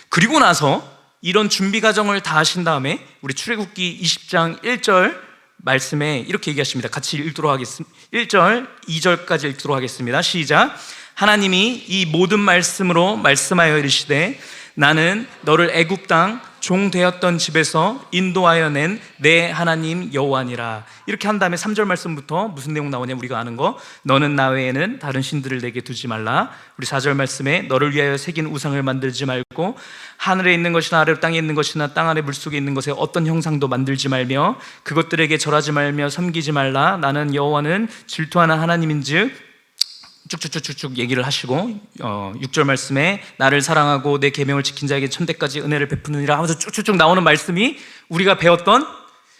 그리고 나서 이런 준비 과정을 다 하신 다음에 우리 출애굽기 20장 1절 말씀에 이렇게 얘기하십니다. 같이 읽도록 하겠습니다. 1절, 2절까지 읽도록 하겠습니다. 시작. 하나님이 이 모든 말씀으로 말씀하여 이르시되 나는 너를 애굽 땅 종 되었던 집에서 인도하여 낸 내 하나님 여호와니라. 이렇게 한 다음에 3절 말씀부터 무슨 내용 나오냐, 우리가 아는 거. 너는 나 외에는 다른 신들을 내게 두지 말라. 우리 4절 말씀에 너를 위하여 새긴 우상을 만들지 말고 하늘에 있는 것이나 아래 땅에 있는 것이나 땅 아래 물속에 있는 것에 어떤 형상도 만들지 말며 그것들에게 절하지 말며 섬기지 말라. 나는 여호와는 질투하는 하나님인즉, 쭉쭉쭉쭉 얘기를 하시고 6절 말씀에 나를 사랑하고 내 계명을 지킨 자에게 천대까지 은혜를 베푸느니라 하면서 쭉쭉쭉 나오는 말씀이 우리가 배웠던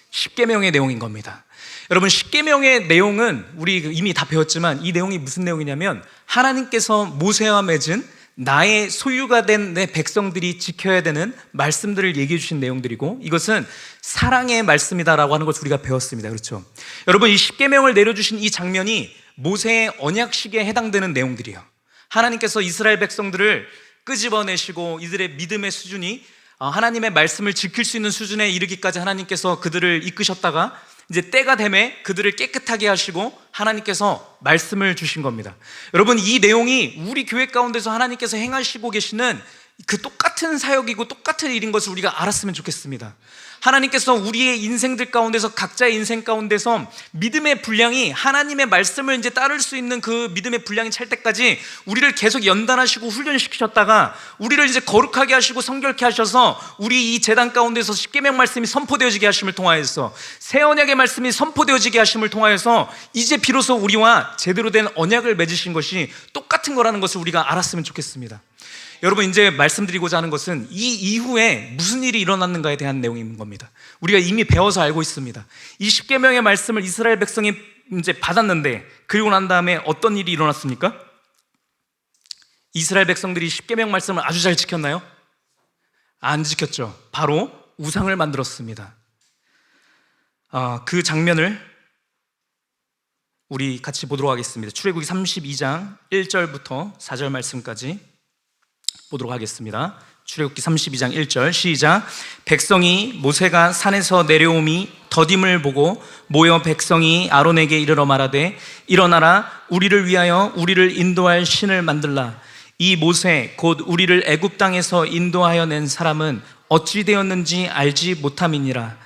십계명의 내용인 겁니다. 여러분, 십계명의 내용은 우리 이미 다 배웠지만 이 내용이 무슨 내용이냐면 하나님께서 모세와 맺은 나의 소유가 된 내 백성들이 지켜야 되는 말씀들을 얘기해 주신 내용들이고, 이것은 사랑의 말씀이다라고 하는 것을 우리가 배웠습니다. 그렇죠? 여러분, 이 십계명을 내려주신 이 장면이 모세의 언약식에 해당되는 내용들이에요. 하나님께서 이스라엘 백성들을 끄집어내시고 이들의 믿음의 수준이 하나님의 말씀을 지킬 수 있는 수준에 이르기까지 하나님께서 그들을 이끄셨다가 이제 때가 되매 그들을 깨끗하게 하시고 하나님께서 말씀을 주신 겁니다. 여러분, 이 내용이 우리 교회 가운데서 하나님께서 행하시고 계시는 그 똑같은 사역이고 똑같은 일인 것을 우리가 알았으면 좋겠습니다. 하나님께서 우리의 인생들 가운데서, 각자의 인생 가운데서 믿음의 분량이 하나님의 말씀을 이제 따를 수 있는 그 믿음의 분량이 찰 때까지 우리를 계속 연단하시고 훈련시키셨다가 우리를 이제 거룩하게 하시고 성결케 하셔서 우리 이 제단 가운데서 십계명 말씀이 선포되어지게 하심을 통하여서, 새 언약의 말씀이 선포되어지게 하심을 통하여서 이제 비로소 우리와 제대로 된 언약을 맺으신 것이 똑같은 거라는 것을 우리가 알았으면 좋겠습니다. 여러분, 이제 말씀드리고자 하는 것은 이 이후에 무슨 일이 일어났는가에 대한 내용인 겁니다. 우리가 이미 배워서 알고 있습니다. 이 십계명의 말씀을 이스라엘 백성이 이제 받았는데, 그리고 난 다음에 어떤 일이 일어났습니까? 이스라엘 백성들이 십계명 말씀을 아주 잘 지켰나요? 안 지켰죠. 바로 우상을 만들었습니다. 그 장면을 우리 같이 보도록 하겠습니다. 출애굽기 32장 1절부터 4절 말씀까지 보도록 하겠습니다. 출애굽기 32장 1절 시작. 백성이 모세가 산에서 내려옴이 더딤을 보고 모여 백성이 아론에게 이르러 말하되 일어나라, 우리를 위하여 우리를 인도할 신을 만들라. 이 모세 곧 우리를 애굽 땅에서 인도하여 낸 사람은 어찌 되었는지 알지 못함이니라.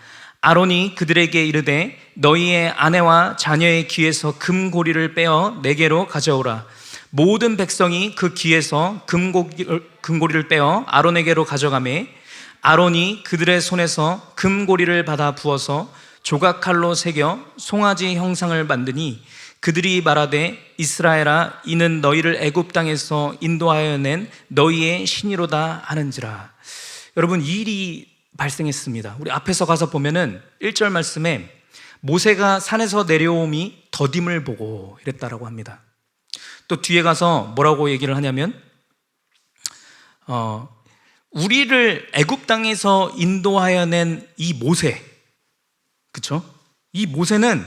아론이 그들에게 이르되 너희의 아내와 자녀의 귀에서 금고리를 빼어 내게로 가져오라. 모든 백성이 그 귀에서 금고리를 빼어 아론에게로 가져가매 아론이 그들의 손에서 금고리를 받아 부어서 조각칼로 새겨 송아지 형상을 만드니 그들이 말하되 이스라엘아, 이는 너희를 애굽 땅에서 인도하여 낸 너희의 신이로다 하는지라. 여러분, 이 일이 발생했습니다. 우리 앞에서 가서 보면은 1절 말씀에 모세가 산에서 내려옴이 더딤을 보고 이랬다라고 합니다. 또 뒤에 가서 뭐라고 얘기를 하냐면 우리를 애굽 땅에서 인도하여 낸 이 모세, 그렇죠? 이 모세는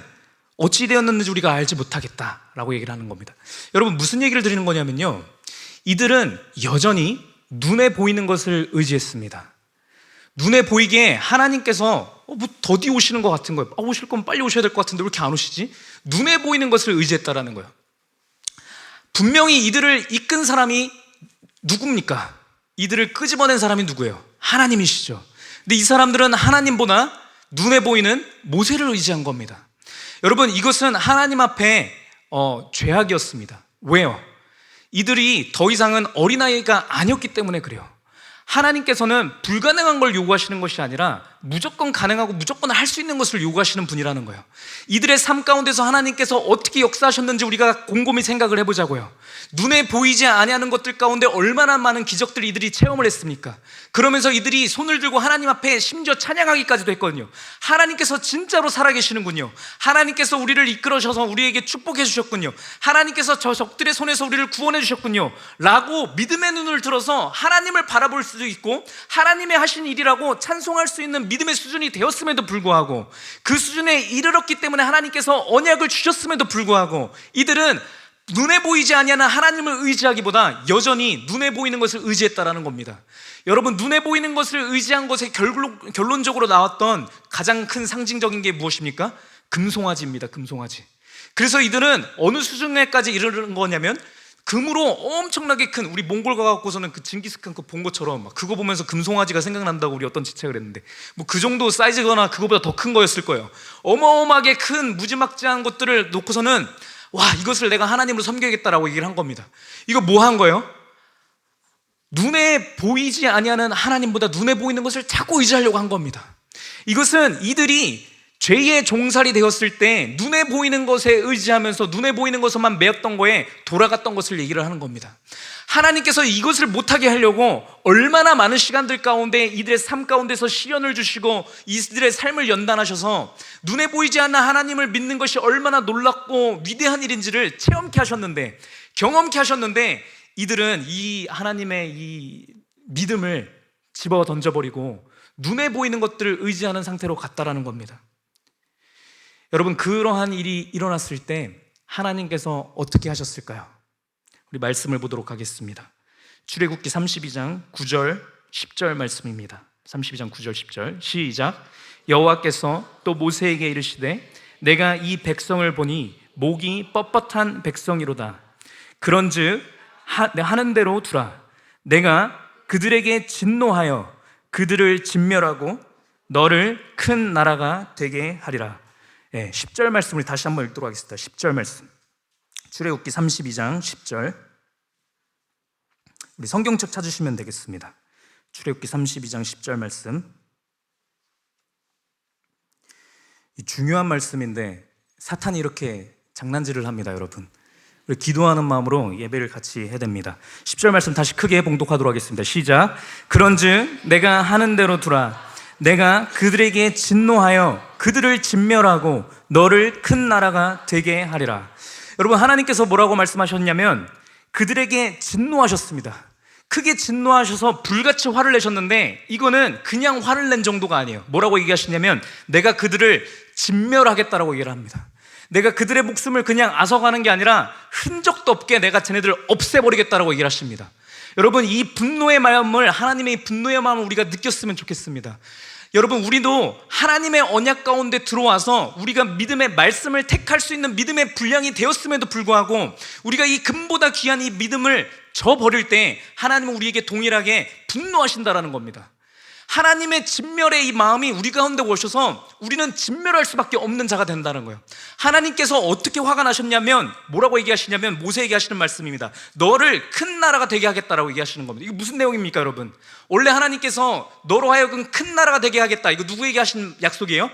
어찌 되었는지 우리가 알지 못하겠다라고 얘기를 하는 겁니다. 여러분, 무슨 얘기를 드리는 거냐면요, 이들은 여전히 눈에 보이는 것을 의지했습니다. 눈에 보이게 하나님께서 뭐 더디 오시는 것 같은 거예요. 오실 거면 빨리 오셔야 될 것 같은데 왜 이렇게 안 오시지? 눈에 보이는 것을 의지했다라는 거예요. 분명히 이들을 이끈 사람이 누굽니까? 이들을 끄집어낸 사람이 누구예요? 하나님이시죠. 근데 이 사람들은 하나님보다 눈에 보이는 모세를 의지한 겁니다. 여러분, 이것은 하나님 앞에 죄악이었습니다. 왜요? 이들이 더 이상은 어린아이가 아니었기 때문에 그래요. 하나님께서는 불가능한 걸 요구하시는 것이 아니라 무조건 가능하고 무조건 할 수 있는 것을 요구하시는 분이라는 거예요. 이들의 삶 가운데서 하나님께서 어떻게 역사하셨는지 우리가 곰곰이 생각을 해보자고요. 눈에 보이지 아니하는 것들 가운데 얼마나 많은 기적들을 이들이 체험을 했습니까? 그러면서 이들이 손을 들고 하나님 앞에 심지어 찬양하기까지도 했거든요. 하나님께서 진짜로 살아계시는군요. 하나님께서 우리를 이끌어셔서 우리에게 축복해 주셨군요. 하나님께서 저 적들의 손에서 우리를 구원해 주셨군요 라고 믿음의 눈을 들어서 하나님을 바라볼 수도 있고 하나님의 하신 일이라고 찬송할 수 있는 믿음의 수준이 되었음에도 불구하고, 그 수준에 이르렀기 때문에 하나님께서 언약을 주셨음에도 불구하고 이들은 눈에 보이지 아니하는 하나님을 의지하기보다 여전히 눈에 보이는 것을 의지했다라는 겁니다. 여러분, 눈에 보이는 것을 의지한 것에 결론적으로 나왔던 가장 큰 상징적인 게 무엇입니까? 금송아지입니다. 금송아지. 그래서 이들은 어느 수준에까지 이르는 거냐면 금으로 엄청나게 큰, 우리 몽골 가갖고서는 그 징기스칸 거 본 것처럼 막 그거 보면서 금송아지가 생각난다고 우리 어떤 지책을 했는데, 뭐 그 정도 사이즈거나 그거보다 더 큰 거였을 거예요. 어마어마하게 큰 무지막지한 것들을 놓고서는 와, 이것을 내가 하나님으로 섬겨야겠다라고 얘기를 한 겁니다. 이거 뭐 한 거예요? 눈에 보이지 아니하는 하나님보다 눈에 보이는 것을 자꾸 의지하려고 한 겁니다. 이것은 이들이 죄의 종살이 되었을 때 눈에 보이는 것에 의지하면서 눈에 보이는 것에만 매였던 거에 돌아갔던 것을 얘기를 하는 겁니다. 하나님께서 이것을 못하게 하려고 얼마나 많은 시간들 가운데 이들의 삶 가운데서 시련을 주시고 이들의 삶을 연단하셔서 눈에 보이지 않는 하나님을 믿는 것이 얼마나 놀랍고 위대한 일인지를 체험케 하셨는데, 경험케 하셨는데, 이들은 이 하나님의 이 믿음을 집어 던져버리고 눈에 보이는 것들을 의지하는 상태로 갔다라는 겁니다. 여러분, 그러한 일이 일어났을 때 하나님께서 어떻게 하셨을까요? 우리 말씀을 보도록 하겠습니다. 출애굽기 32장 9절 10절 말씀입니다. 32장 9절 10절 시작. 여호와께서 또 모세에게 이르시되 내가 이 백성을 보니 목이 뻣뻣한 백성이로다. 그런즉 하는 대로 두라. 내가 그들에게 진노하여 그들을 진멸하고 너를 큰 나라가 되게 하리라. 10절 말씀을 다시 한번 읽도록 하겠습니다. 10절 말씀, 출애굽기 32장 10절. 우리 성경책 찾으시면 되겠습니다. 출애굽기 32장 10절 말씀. 이 중요한 말씀인데 사탄이 이렇게 장난질을 합니다. 여러분, 우리 기도하는 마음으로 예배를 같이 해야 됩니다. 10절 말씀 다시 크게 봉독하도록 하겠습니다. 시작. 그런즉 내가 하는 대로 두라. 내가 그들에게 진노하여 그들을 진멸하고 너를 큰 나라가 되게 하리라. 여러분, 하나님께서 뭐라고 말씀하셨냐면 그들에게 진노하셨습니다. 크게 진노하셔서 불같이 화를 내셨는데 이거는 그냥 화를 낸 정도가 아니에요. 뭐라고 얘기하시냐면 내가 그들을 진멸하겠다라고 얘기를 합니다. 내가 그들의 목숨을 그냥 앗아가는 게 아니라 흔적도 없게 내가 쟤네들을 없애버리겠다라고 얘기를 하십니다. 여러분, 이 분노의 마음을, 하나님의 분노의 마음을 우리가 느꼈으면 좋겠습니다. 여러분, 우리도 하나님의 언약 가운데 들어와서 우리가 믿음의 말씀을 택할 수 있는 믿음의 분량이 되었음에도 불구하고 우리가 이 금보다 귀한 이 믿음을 저버릴 때 하나님은 우리에게 동일하게 분노하신다라는 겁니다. 하나님의 진멸의 이 마음이 우리 가운데 오셔서 우리는 진멸할 수밖에 없는 자가 된다는 거예요. 하나님께서 어떻게 화가 나셨냐면 뭐라고 얘기하시냐면 모세에게 하시는 말씀입니다. 너를 큰 나라가 되게 하겠다라고 얘기하시는 겁니다. 이게 무슨 내용입니까, 여러분? 원래 하나님께서 너로 하여금 큰 나라가 되게 하겠다, 이거 누구에게 하신 약속이에요?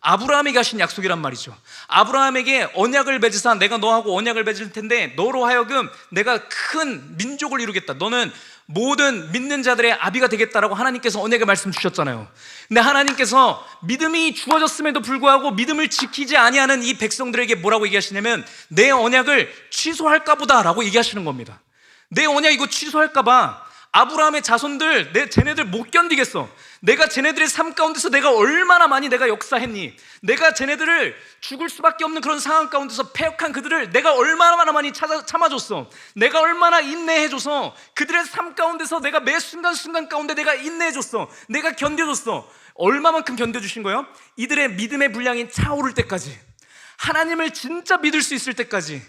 아브라함에게 하신 약속이란 말이죠. 아브라함에게 언약을 맺으사 내가 너하고 언약을 맺을 텐데 너로 하여금 내가 큰 민족을 이루겠다, 너는 모든 믿는 자들의 아비가 되겠다라고 하나님께서 언약의 말씀 주셨잖아요. 근데 하나님께서 믿음이 주어졌음에도 불구하고 믿음을 지키지 아니하는 이 백성들에게 뭐라고 얘기하시냐면 내 언약을 취소할까 보다라고 얘기하시는 겁니다. 내 언약 이거 취소할까 봐 아브라함의 자손들, 쟤네들 못 견디겠어. 내가 쟤네들의 삶 가운데서 내가 얼마나 많이 내가 역사했니? 내가 쟤네들을 죽을 수밖에 없는 그런 상황 가운데서 패역한 그들을 내가 얼마나 많이 참아줬어. 내가 얼마나 인내해줘서 그들의 삶 가운데서 내가 매 순간순간 가운데 내가 인내해줬어. 내가 견뎌줬어. 얼마만큼 견뎌주신 거예요? 이들의 믿음의 분량이 차오를 때까지, 하나님을 진짜 믿을 수 있을 때까지,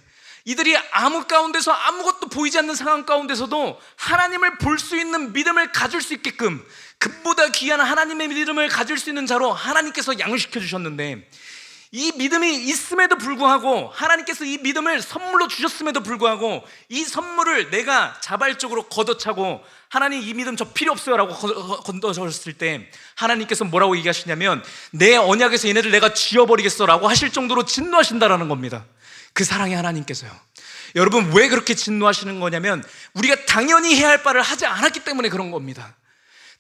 이들이 아무 가운데서 아무것도 보이지 않는 상황 가운데서도 하나님을 볼 수 있는 믿음을 가질 수 있게끔, 금보다 귀한 하나님의 믿음을 가질 수 있는 자로 하나님께서 양육시켜 주셨는데, 이 믿음이 있음에도 불구하고 하나님께서 이 믿음을 선물로 주셨음에도 불구하고 이 선물을 내가 자발적으로 걷어차고 하나님 이 믿음 저 필요 없어요 라고 건너셨을 때 하나님께서 뭐라고 얘기하시냐면 내 언약에서 얘네들 내가 지워버리겠어 라고 하실 정도로 진노하신다라는 겁니다. 그 사랑의 하나님께서요. 여러분, 왜 그렇게 진노하시는 거냐면 우리가 당연히 해야 할 바를 하지 않았기 때문에 그런 겁니다.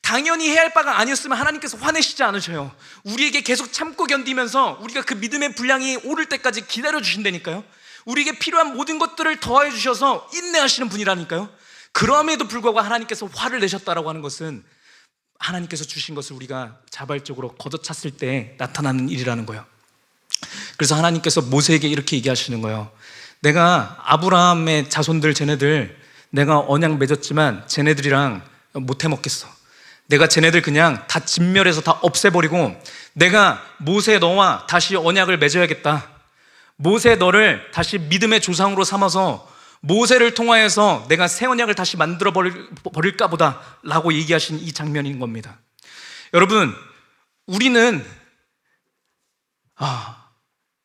당연히 해야 할 바가 아니었으면 하나님께서 화내시지 않으셔요. 우리에게 계속 참고 견디면서 우리가 그 믿음의 분량이 오를 때까지 기다려 주신다니까요. 우리에게 필요한 모든 것들을 더해 주셔서 인내하시는 분이라니까요. 그럼에도 불구하고 하나님께서 화를 내셨다라고 하는 것은 하나님께서 주신 것을 우리가 자발적으로 걷어찼을 때 나타나는 일이라는 거예요. 그래서 하나님께서 모세에게 이렇게 얘기하시는 거예요. 내가 아브라함의 자손들 쟤네들 내가 언약 맺었지만 쟤네들이랑 못 해먹겠어. 내가 쟤네들 그냥 다 진멸해서 다 없애버리고 내가 모세 너와 다시 언약을 맺어야겠다. 모세 너를 다시 믿음의 조상으로 삼아서 모세를 통하여서 내가 새 언약을 다시 만들어 버릴까 보다 라고 얘기하신 이 장면인 겁니다. 여러분, 우리는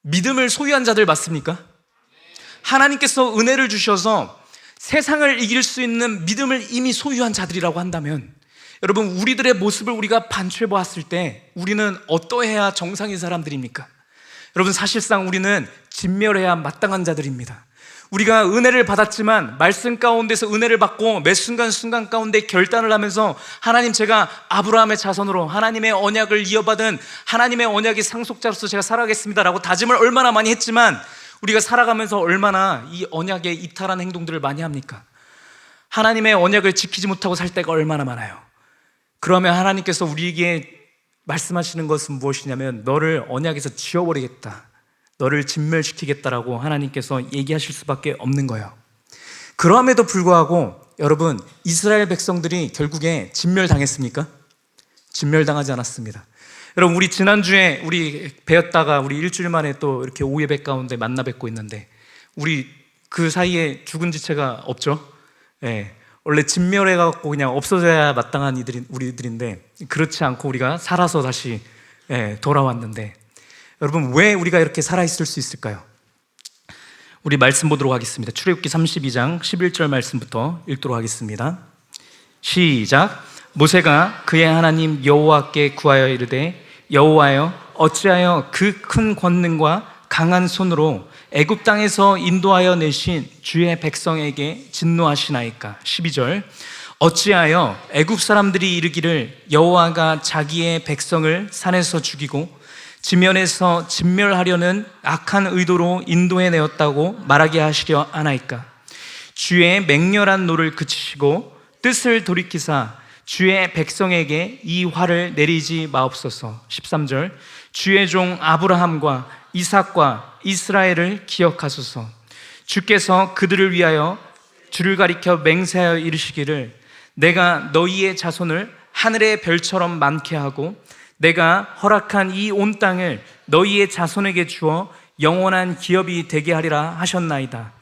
믿음을 소유한 자들 맞습니까? 하나님께서 은혜를 주셔서 세상을 이길 수 있는 믿음을 이미 소유한 자들이라고 한다면, 여러분, 우리들의 모습을 우리가 반추해 보았을 때 우리는 어떠해야 정상인 사람들입니까? 여러분, 사실상 우리는 진멸해야 마땅한 자들입니다. 우리가 은혜를 받았지만 말씀 가운데서 은혜를 받고 매 순간순간 가운데 결단을 하면서 하나님, 제가 아브라함의 자손으로 하나님의 언약을 이어받은 하나님의 언약의 상속자로서 제가 살아가겠습니다 라고 다짐을 얼마나 많이 했지만, 우리가 살아가면서 얼마나 이 언약에 이탈한 행동들을 많이 합니까? 하나님의 언약을 지키지 못하고 살 때가 얼마나 많아요. 그러면 하나님께서 우리에게 말씀하시는 것은 무엇이냐면, 너를 언약에서 지워버리겠다, 너를 진멸시키겠다라고 하나님께서 얘기하실 수밖에 없는 거예요. 그럼에도 불구하고 여러분, 이스라엘 백성들이 결국에 진멸당했습니까? 진멸당하지 않았습니다. 여러분, 우리 지난주에 우리 배웠다가 우리 일주일 만에 또 이렇게 오예배 가운데 만나 뵙고 있는데, 우리 그 사이에 죽은 지체가 없죠? 예. 원래 진멸해갖고 그냥 없어져야 마땅한 우리들인데, 그렇지 않고 우리가 살아서 다시 돌아왔는데, 여러분, 왜 우리가 이렇게 살아있을 수 있을까요? 우리 말씀 보도록 하겠습니다. 출애굽기 32장 11절 말씀부터 읽도록 하겠습니다. 시작. 모세가 그의 하나님 여호와께 구하여 이르되, 여호와여, 어찌하여 그 큰 권능과 강한 손으로 애굽 땅에서 인도하여 내신 주의 백성에게 진노하시나이까? 12절. 어찌하여 애굽 사람들이 이르기를 여호와가 자기의 백성을 산에서 죽이고 지면에서 진멸하려는 악한 의도로 인도해 내었다고 말하게 하시려 하나이까? 주의 맹렬한 노를 그치시고 뜻을 돌이키사 주의 백성에게 이 화를 내리지 마옵소서. 13절. 주의 종 아브라함과 이삭과 이스라엘을 기억하소서. 주께서 그들을 위하여 주를 가리켜 맹세하여 이르시기를, 내가 너희의 자손을 하늘의 별처럼 많게 하고 내가 허락한 이 온 땅을 너희의 자손에게 주어 영원한 기업이 되게 하리라 하셨나이다.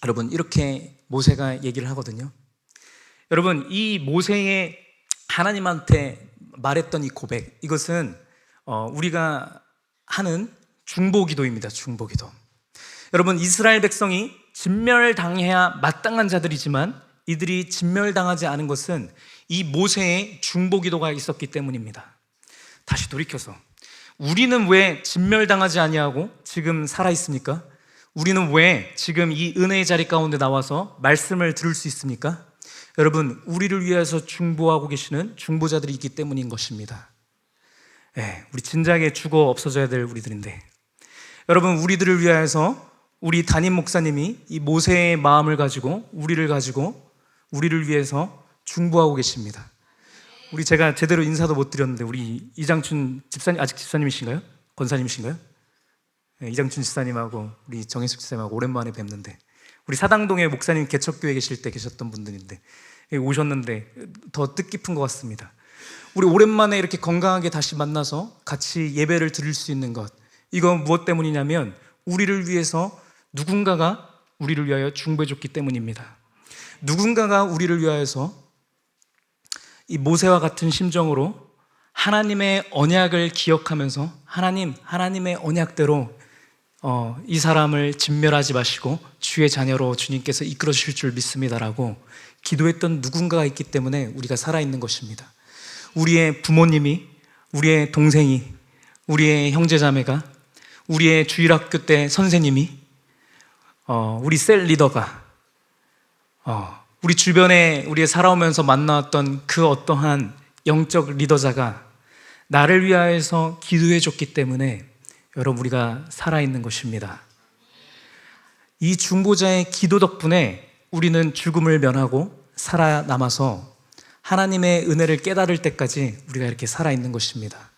여러분, 이렇게 모세가 얘기를 하거든요. 여러분, 이 모세의 하나님한테 말했던 이 고백, 이것은 우리가 하는 중보기도입니다. 중보기도. 여러분, 이스라엘 백성이 진멸당해야 마땅한 자들이지만 이들이 진멸당하지 않은 것은 이 모세의 중보기도가 있었기 때문입니다. 다시 돌이켜서, 우리는 왜 진멸당하지 아니하고 지금 살아있습니까? 우리는 왜 지금 이 은혜의 자리 가운데 나와서 말씀을 들을 수 있습니까? 여러분, 우리를 위해서 중보하고 계시는 중보자들이 있기 때문인 것입니다. 우리 진작에 죽어 없어져야 될 우리들인데, 여러분, 우리들을 위하여서 우리 담임 목사님이 이 모세의 마음을 가지고 우리를 위해서 중보하고 계십니다. 제가 제대로 인사도 못 드렸는데, 우리 이장춘 집사님, 아직 집사님이신가요? 권사님이신가요? 이장춘 집사님하고 우리 정혜숙 집사님하고 오랜만에 뵙는데, 우리 사당동에 목사님 개척교회 계실 때 계셨던 분들인데 오셨는데 더 뜻깊은 것 같습니다. 우리 오랜만에 이렇게 건강하게 다시 만나서 같이 예배를 드릴 수 있는 것, 이건 무엇 때문이냐면 우리를 위해서 누군가가 우리를 위하여 중보해줬기 때문입니다. 누군가가 우리를 위하여서 이 모세와 같은 심정으로 하나님의 언약을 기억하면서 하나님의 언약대로 이 사람을 진멸하지 마시고 주의 자녀로 주님께서 이끌어 주실 줄 믿습니다라고 기도했던 누군가가 있기 때문에 우리가 살아있는 것입니다. 우리의 부모님이, 우리의 동생이, 우리의 형제자매가, 우리의 주일학교 때 선생님이, 우리 셀 리더가, 우리 주변에 우리가 살아오면서 만나왔던 그 어떠한 영적 리더자가 나를 위하여서 기도해 줬기 때문에 여러분, 우리가 살아있는 것입니다. 이 중보자의 기도 덕분에 우리는 죽음을 면하고 살아남아서 하나님의 은혜를 깨달을 때까지 우리가 이렇게 살아있는 것입니다.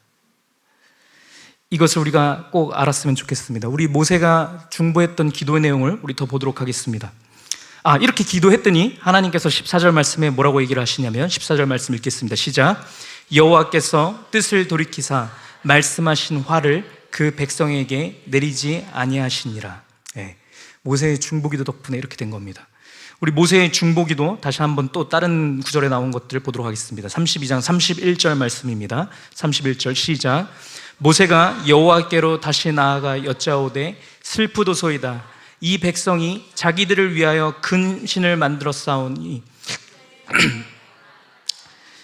이것을 우리가 꼭 알았으면 좋겠습니다. 우리 모세가 중보했던 기도의 내용을 우리 더 보도록 하겠습니다. 이렇게 기도했더니 하나님께서 14절 말씀에 뭐라고 얘기를 하시냐면, 14절 말씀 읽겠습니다. 시작. 여호와께서 뜻을 돌이키사 말씀하신 화를 그 백성에게 내리지 아니하시니라. 모세의 중보기도 덕분에 이렇게 된 겁니다. 우리 모세의 중보기도 다시 한번 또 다른 구절에 나온 것들을 보도록 하겠습니다. 32장 31절 말씀입니다. 31절 시작. 모세가 여호와께로 다시 나아가 여짜오되 슬프도소이다. 이 백성이 자기들을 위하여 근신을 만들어 싸우니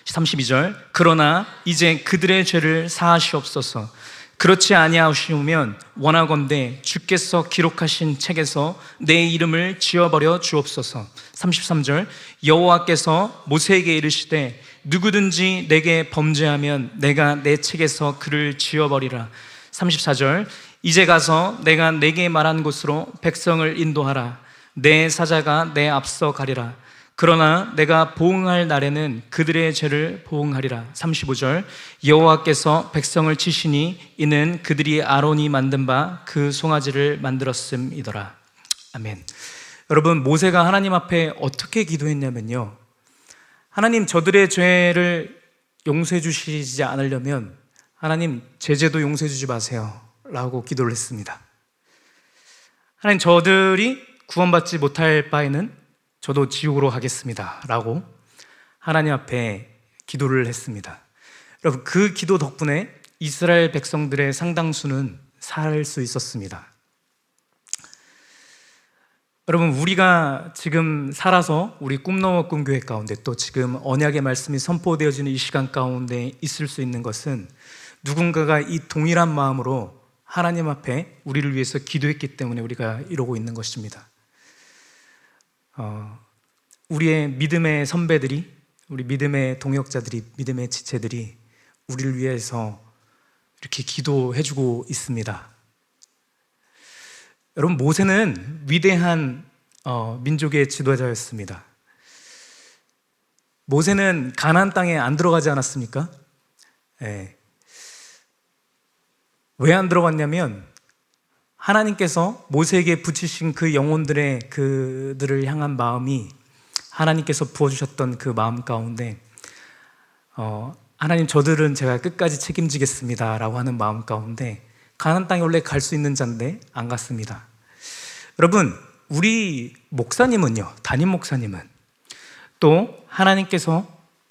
32절 그러나 이제 그들의 죄를 사하시옵소서. 그렇지 아니하시면 원하건대 주께서 기록하신 책에서 내 이름을 지워버려 주옵소서. 33절 여호와께서 모세에게 이르시되 누구든지 내게 범죄하면 내가 내 책에서 그를 지워버리라. 34절 이제 가서 내가 내게 말한 곳으로 백성을 인도하라. 내 사자가 내 앞서 가리라. 그러나 내가 보응할 날에는 그들의 죄를 보응하리라. 35절 여호와께서 백성을 치시니 이는 그들이 아론이 만든 바 그 송아지를 만들었음이더라. 아멘. 여러분, 모세가 하나님 앞에 어떻게 기도했냐면요, 하나님, 저들의 죄를 용서해 주시지 않으려면 하나님 제 죄도 용서해 주지 마세요 라고 기도를 했습니다. 하나님, 저들이 구원받지 못할 바에는 저도 지옥으로 가겠습니다 라고 하나님 앞에 기도를 했습니다. 여러분, 그 기도 덕분에 이스라엘 백성들의 상당수는 살 수 있었습니다. 여러분, 우리가 지금 살아서 우리 꿈너머 꿈교회 가운데 또 지금 언약의 말씀이 선포되어지는 이 시간 가운데 있을 수 있는 것은 누군가가 이 동일한 마음으로 하나님 앞에 우리를 위해서 기도했기 때문에 우리가 이러고 있는 것입니다. 우리의 믿음의 선배들이, 우리 믿음의 동역자들이, 믿음의 지체들이 우리를 위해서 이렇게 기도해주고 있습니다. 여러분, 모세는 위대한 민족의 지도자였습니다. 모세는 가나안 땅에 안 들어가지 않았습니까? 네. 왜 안 들어갔냐면 하나님께서 모세에게 붙이신 그 영혼들의 그들을 향한 마음이 하나님께서 부어주셨던 그 마음 가운데 하나님, 저들은 제가 끝까지 책임지겠습니다 라고 하는 마음 가운데 가나안 땅에 원래 갈 수 있는 자인데 안 갔습니다. 여러분, 우리 목사님은요, 담임 목사님은 또 하나님께서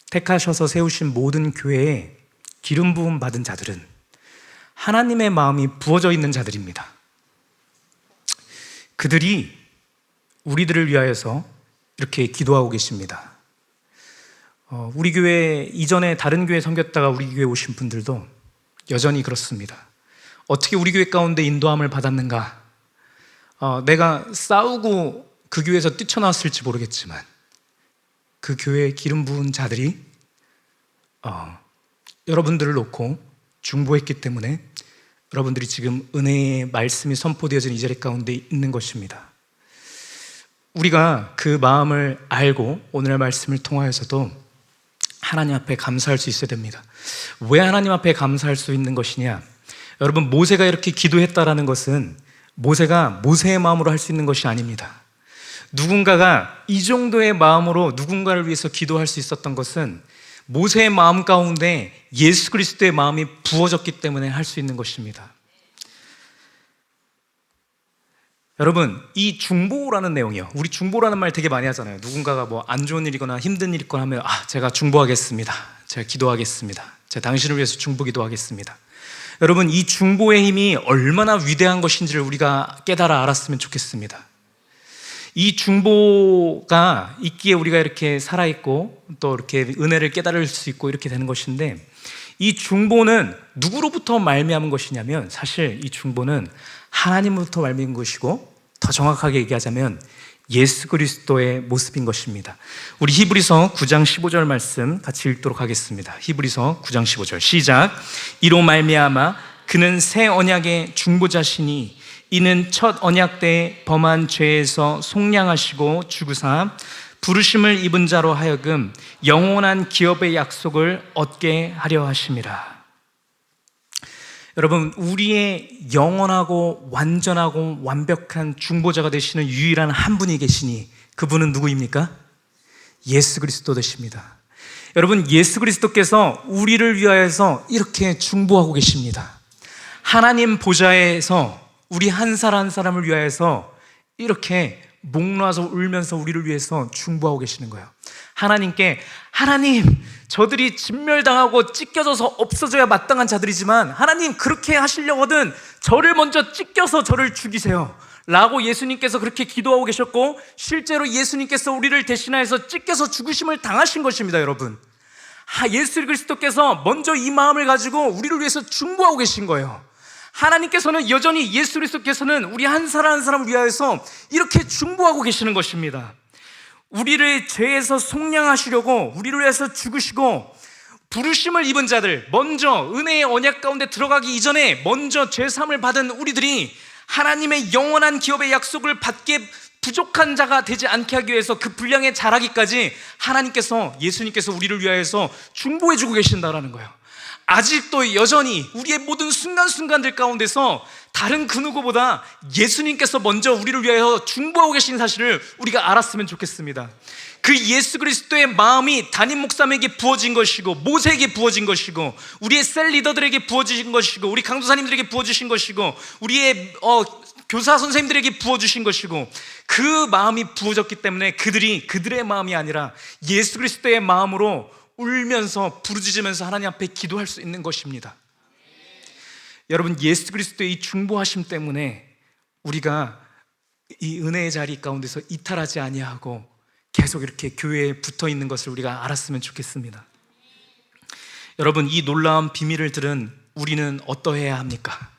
택하셔서 세우신 모든 교회에 기름 부음 받은 자들은 하나님의 마음이 부어져 있는 자들입니다. 그들이 우리들을 위하여서 이렇게 기도하고 계십니다. 우리 교회 이전에 다른 교회 섬겼다가 우리 교회 오신 분들도 여전히 그렇습니다. 어떻게 우리 교회 가운데 인도함을 받았는가? 내가 싸우고 그 교회에서 뛰쳐나왔을지 모르겠지만 그 교회에 기름 부은 자들이 여러분들을 놓고 중보했기 때문에 여러분들이 지금 은혜의 말씀이 선포되어진 이 자리 가운데 있는 것입니다. 우리가 그 마음을 알고 오늘의 말씀을 통하여서도 하나님 앞에 감사할 수 있어야 됩니다. 왜 하나님 앞에 감사할 수 있는 것이냐? 여러분, 모세가 이렇게 기도했다라는 것은 모세가 모세의 마음으로 할 수 있는 것이 아닙니다. 누군가가 이 정도의 마음으로 누군가를 위해서 기도할 수 있었던 것은 모세의 마음 가운데 예수 그리스도의 마음이 부어졌기 때문에 할 수 있는 것입니다. 여러분, 이 중보라는 내용이요, 우리 중보라는 말 되게 많이 하잖아요. 누군가가 뭐 안 좋은 일이거나 힘든 일이 있거나 하면 제가 중보하겠습니다, 제가 기도하겠습니다, 제가 당신을 위해서 중보 기도하겠습니다. 여러분, 이 중보의 힘이 얼마나 위대한 것인지를 우리가 깨달아 알았으면 좋겠습니다. 이 중보가 있기에 우리가 이렇게 살아있고 또 이렇게 은혜를 깨달을 수 있고 이렇게 되는 것인데, 이 중보는 누구로부터 말미암은 것이냐면 사실 이 중보는 하나님으로부터 말미암은 것이고, 더 정확하게 얘기하자면 예수 그리스도의 모습인 것입니다. 우리 히브리서 9장 15절 말씀 같이 읽도록 하겠습니다. 히브리서 9장 15절 시작. 이로 말미암아 그는 새 언약의 중보자시니 이는 첫 언약 때 범한 죄에서 속량하시고 죽으사 부르심을 입은 자로 하여금 영원한 기업의 약속을 얻게 하려 하심이라. 여러분, 우리의 영원하고 완전하고 완벽한 중보자가 되시는 유일한 한 분이 계시니 그분은 누구입니까? 예수 그리스도 되십니다. 여러분, 예수 그리스도께서 우리를 위하여서 이렇게 중보하고 계십니다. 하나님 보좌에서 우리 한 사람 한 사람을 위하여서 이렇게 목 놓아서 울면서 우리를 위해서 중보하고 계시는 거예요. 하나님께, 하나님, 저들이 진멸당하고 찢겨져서 없어져야 마땅한 자들이지만 하나님, 그렇게 하시려거든 저를 먼저 찢겨서 저를 죽이세요 라고 예수님께서 그렇게 기도하고 계셨고, 실제로 예수님께서 우리를 대신하여서 찢겨서 죽으심을 당하신 것입니다. 여러분, 예수 그리스도께서 먼저 이 마음을 가지고 우리를 위해서 중보하고 계신 거예요. 하나님께서는 여전히, 예수 그리스도께서는 우리 한 사람 한 사람을 위하여서 이렇게 중보하고 계시는 것입니다. 우리를 죄에서 속량하시려고 우리를 위해서 죽으시고, 부르심을 입은 자들, 먼저 은혜의 언약 가운데 들어가기 이전에 먼저 죄사함을 받은 우리들이 하나님의 영원한 기업의 약속을 받기에 부족한 자가 되지 않게 하기 위해서 그 분량에 자라기까지 하나님께서, 예수님께서 우리를 위하여서 중보해 주고 계신다라는 거예요. 아직도 여전히 우리의 모든 순간순간들 가운데서 다른 그 누구보다 예수님께서 먼저 우리를 위하여 중보하고 계신 사실을 우리가 알았으면 좋겠습니다. 그 예수 그리스도의 마음이 담임 목사님에게 부어진 것이고, 모세에게 부어진 것이고, 우리의 셀 리더들에게 부어진 것이고, 우리 강도사님들에게 부어주신 것이고, 우리의 교사 선생님들에게 부어주신 것이고, 그 마음이 부어졌기 때문에 그들의 마음이 아니라 예수 그리스도의 마음으로 울면서 부르짖으면서 하나님 앞에 기도할 수 있는 것입니다. 여러분, 예수 그리스도의 이 중보하심 때문에 우리가 이 은혜의 자리 가운데서 이탈하지 아니하고 계속 이렇게 교회에 붙어 있는 것을 우리가 알았으면 좋겠습니다. 여러분, 이 놀라운 비밀을 들은 우리는 어떠해야 합니까?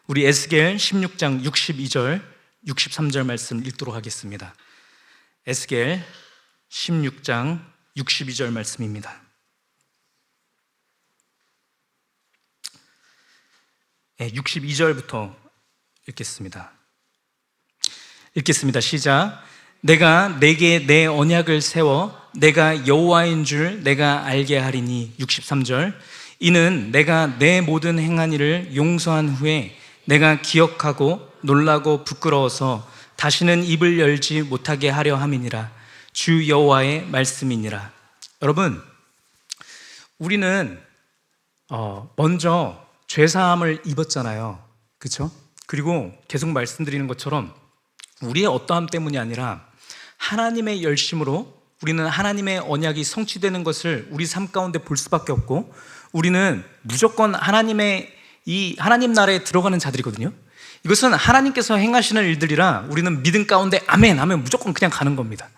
우리 에스겔 16장 62절 63절 말씀 읽도록 하겠습니다. 에스겔 16장 62절 말씀입니다. 62절부터 읽겠습니다. 시작. 내가 내게 내 언약을 세워 내가 여호와인 줄 내가 알게 하리니. 63절. 이는 내가 내 모든 행한 일을 용서한 후에 내가 기억하고 놀라고 부끄러워서 다시는 입을 열지 못하게 하려 함이니라. 주 여호와의 말씀이니라. 여러분, 우리는 먼저 죄사함을 입었잖아요. 그렇죠? 그리고 계속 말씀드리는 것처럼 우리의 어떠함 때문이 아니라 하나님의 열심으로 우리는 하나님의 언약이 성취되는 것을 우리 삶 가운데 볼 수밖에 없고, 우리는 무조건 하나님 나라에 들어가는 자들이거든요. 이것은 하나님께서 행하시는 일들이라 우리는 믿음 가운데 아멘 하면 무조건 그냥 가는 겁니다.